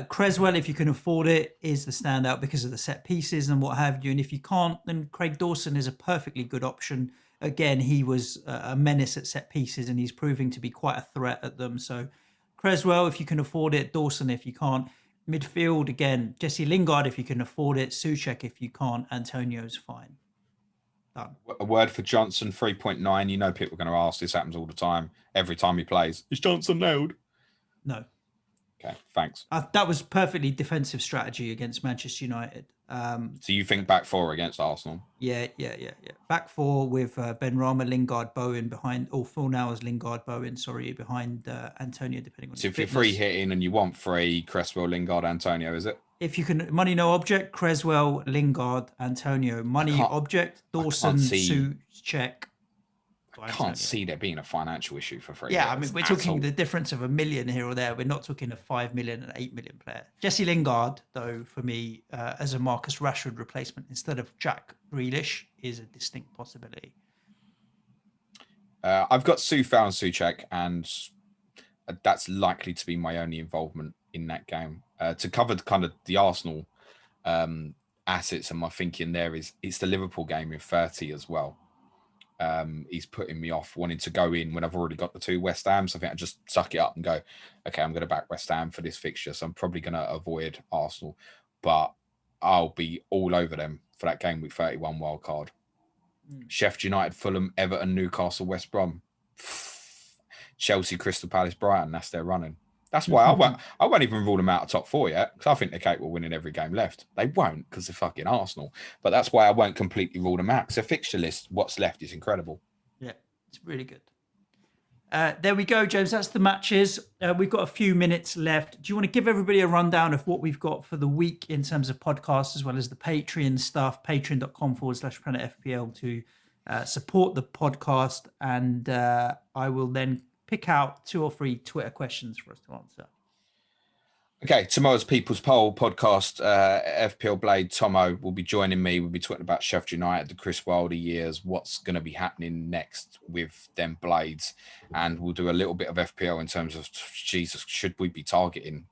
Creswell, if you can afford it, is the standout because of the set pieces and what have you. And if you can't, then Craig Dawson is a perfectly good option. Again, he was a menace at set pieces, and he's proving to be quite a threat at them. So Creswell, if you can afford it. Dawson, if you can't. Midfield, again, Jesse Lingard, if you can afford it. Souček, if you can't. Antonio's fine. Done. A word for Johnson, 3.9. You know people are going to ask. This happens all the time. Every time he plays. Is Johnson nailed? No. Okay, thanks. That was perfectly defensive strategy against Manchester United. So you think back 4 against Arsenal? Yeah. Back 4 with Benrahma, Lingard, Bowen behind, or 4 hours Lingard, Bowen, behind Antonio, depending on. So if you're free hitting and you want 3, Cresswell, Lingard, Antonio, is it? If you can, money no object, Creswell, Lingard, Antonio. Money object, Dawson, Souček. I can't see there being a financial issue for free. Yeah, I mean, we're talking the difference of $1 million here or there. We're not talking a 5 million and 8 million player. Jesse Lingard, though, for me, as a Marcus Rashford replacement instead of Jack Grealish, is a distinct possibility. I've got Soufal and Souček, and that's likely to be my only involvement in that game. To cover kind of the Arsenal assets, and my thinking there is it's the Liverpool game in 30 as well. He's putting me off wanting to go in when I've already got the 2 West Ham. So I think I just suck it up and go, okay, I'm going to back West Ham for this fixture. So I'm probably going to avoid Arsenal, but I'll be all over them for that game week 31 wild card. Sheffield United, Fulham, Everton, Newcastle, West Brom, Chelsea, Crystal Palace, Brighton. That's their running. That's why I won't even rule them out of top 4 yet, because I think they're capable of winning every game left. They won't, because they're fucking Arsenal. But that's why I won't completely rule them out. Because their fixture list, what's left, is incredible. Yeah, it's really good. There we go, James. That's the matches. We've got a few minutes left. Do you want to give everybody a rundown of what we've got for the week in terms of podcasts, as well as the Patreon stuff, patreon.com/PlanetFPL to support the podcast. And I will then pick out 2 or 3 Twitter questions for us to answer. Okay, tomorrow's People's Poll podcast, FPL Blade Tomo will be joining me. We'll be talking about Sheffield United, the Chris Wilder years, what's going to be happening next with them Blades. And we'll do a little bit of FPL in terms of, Jesus, should we be targeting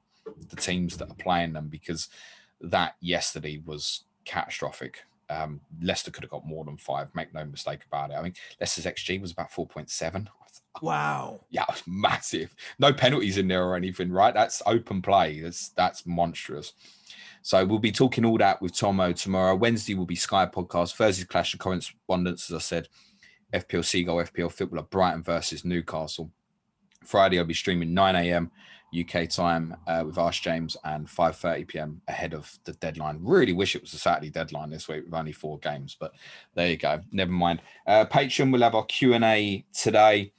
the teams that are playing them? Because that yesterday was catastrophic. Leicester could have got more than 5, make no mistake about it. I mean, Leicester's XG was about 4.7. Wow. Yeah, it was massive. No penalties in there or anything, right? That's open play. That's monstrous. So we'll be talking all that with Tomo tomorrow. Wednesday will be Sky podcast. Thursday's Clash of Correspondence, as I said. FPL Seagull, FPL Footballer, Brighton versus Newcastle. Friday I'll be streaming 9 a.m. UK time with Ask James, and 5:30 p.m. ahead of the deadline. Really wish it was a Saturday deadline this week with only 4 games, but there you go. Never mind. Patreon, we'll have our Q&A today.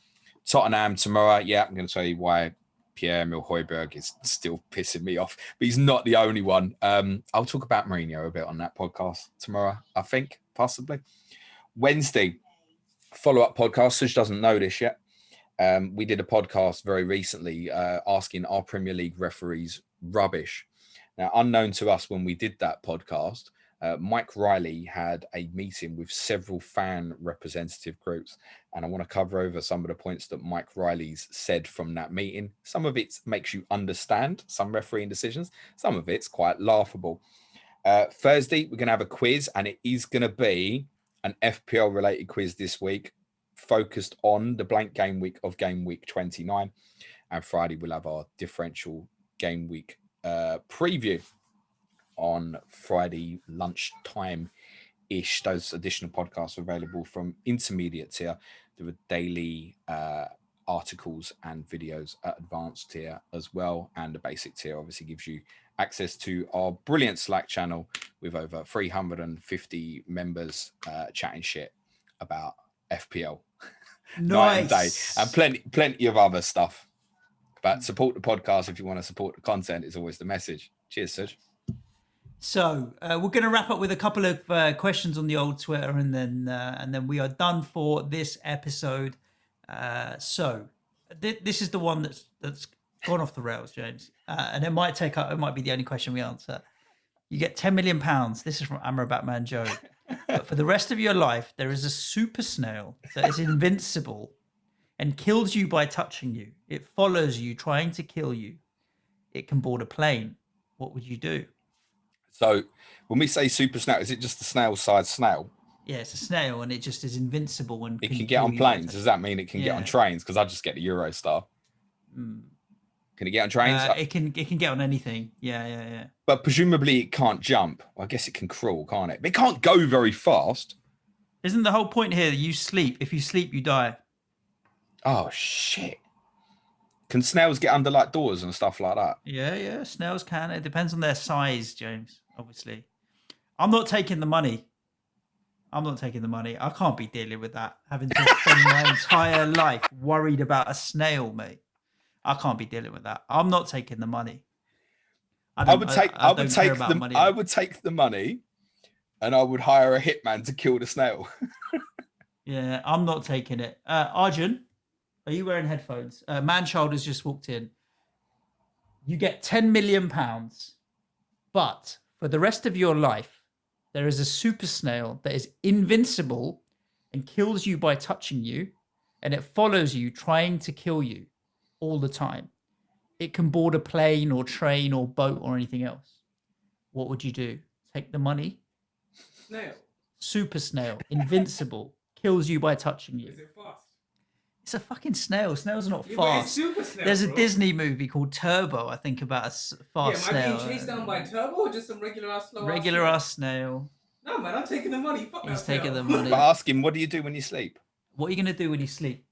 Tottenham tomorrow. Yeah, I'm going to tell you why Pierre-Emile Højbjerg is still pissing me off, but he's not the only one. I'll talk about Mourinho a bit on that podcast tomorrow, I think, possibly. Wednesday, follow-up podcast. Suj doesn't know this yet. We did a podcast very recently asking our Premier League referees rubbish. Now, unknown to us when we did that podcast, Mike Riley had a meeting with several fan representative groups, and I want to cover over some of the points that Mike Riley's said from that meeting. Some of it makes you understand some refereeing decisions. Some of it's quite laughable. Thursday, we're going to have a quiz, and it is going to be an FPL related quiz this week, focused on the blank game week of game week 29. And Friday, we'll have our differential game week preview on Friday lunchtime-ish. Those additional podcasts are available from intermediate tier. There are daily articles and videos at advanced tier as well. And the basic tier obviously gives you access to our brilliant Slack channel with over 350 members chatting shit about FPL night and day, and plenty of other stuff. But support the podcast if you want to support the content is always the message. Cheers, Suj. So we're going to wrap up with a couple of questions on the old Twitter, and then we are done for this episode. So this is the one that's gone off the rails, James, and it might be the only question we answer. You get £10 million. This is from Amrabatman Joe. But for the rest of your life, there is a super snail that is invincible and kills you by touching you. It follows you, trying to kill you. It can board a plane. What would you do? So when we say super snail, is it just a snail-sized snail? Yeah, it's a snail, and it just is invincible. And it can get on planes. Does that mean it can get on trains? Because I just get the Eurostar. Can it get on trains? It can get on anything. Yeah. But presumably it can't jump. Well, I guess it can crawl, can't it? But it can't go very fast. Isn't the whole point here that you sleep? If you sleep, you die. Oh, shit. Can snails get under like doors and stuff like that? Yeah. Snails can. It depends on their size, James, obviously. I'm not taking the money. I can't be dealing with that. Having to spend my entire life worried about a snail, mate. I can't be dealing with that. I'm not taking the money. I would take the money, and I would hire a hitman to kill the snail. Yeah, I'm not taking it. Arjun, are you wearing headphones? Manchild has just walked in. You get £10 million, but for the rest of your life, there is a super snail that is invincible and kills you by touching you, and it follows you, trying to kill you all the time. It can board a plane or train or boat or anything else. What would you do? Take the money? Snail. Super snail, invincible, kills you by touching you. Is it fast? It's a fucking snail. Snails are not Yeah, but it's fast. super snail, There's a bro. Disney movie called Turbo, I think, about a fast snail. Am I being chased down by Turbo or just some regular ass slow Regular ass snail. No, man, I'm taking the money. Fuck He's that taking the FPL. money. But ask him, what do you do when you sleep? What are you going to do when you sleep?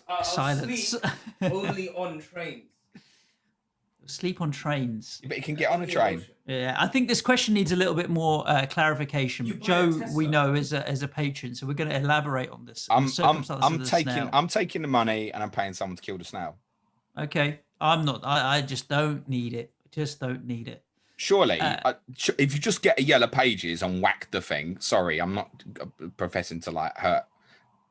I'll Silence. sleep only on trains. Sleep on trains. But you can get on a train. Yeah, I think this question needs a little bit more clarification. You But buy a Joe, we Tesla. know is a patron, so we're going to elaborate on this. I'm the circumstances of the snail. taking the money and I'm paying someone to kill the snail. Okay, I'm not. I just don't need it. Just don't need it. Surely, if you just get a yellow pages and whack the thing. Sorry, I'm not professing to like hurt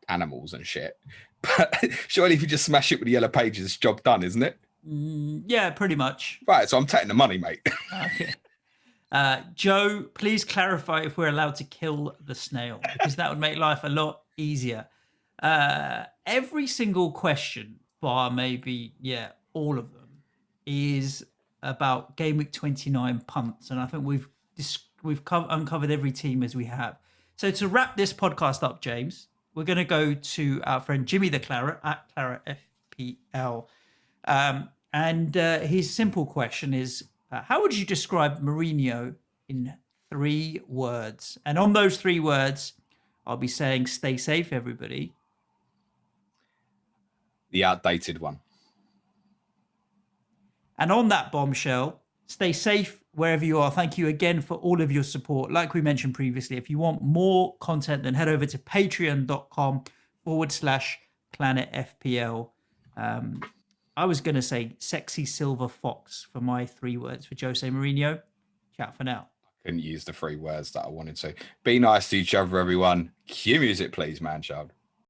animals and shit, but surely if you just smash it with the yellow pages, it's job done, isn't it? Yeah, pretty much. Right, so I'm taking the money, mate. Okay. Joe, please clarify if we're allowed to kill the snail, because that would make life a lot easier. Every single question, bar maybe, all of them, is about Game Week 29 punts, and I think we've uncovered every team as we have. So to wrap this podcast up, James, we're going to go to our friend Jimmy the Claret at Claret FPL. And his simple question is, how would you describe Mourinho in 3 words? And on those 3 words, I'll be saying, stay safe, everybody. The outdated one. And on that bombshell, stay safe wherever you are. Thank you again for all of your support. Like we mentioned previously, if you want more content, then head over to patreon.com/Planet FPL. I was going to say sexy silver fox for my 3 words for Jose Mourinho. Chat for now. Couldn't use the 3 words that I wanted to. Be nice to each other, everyone. Cue music, please, man child.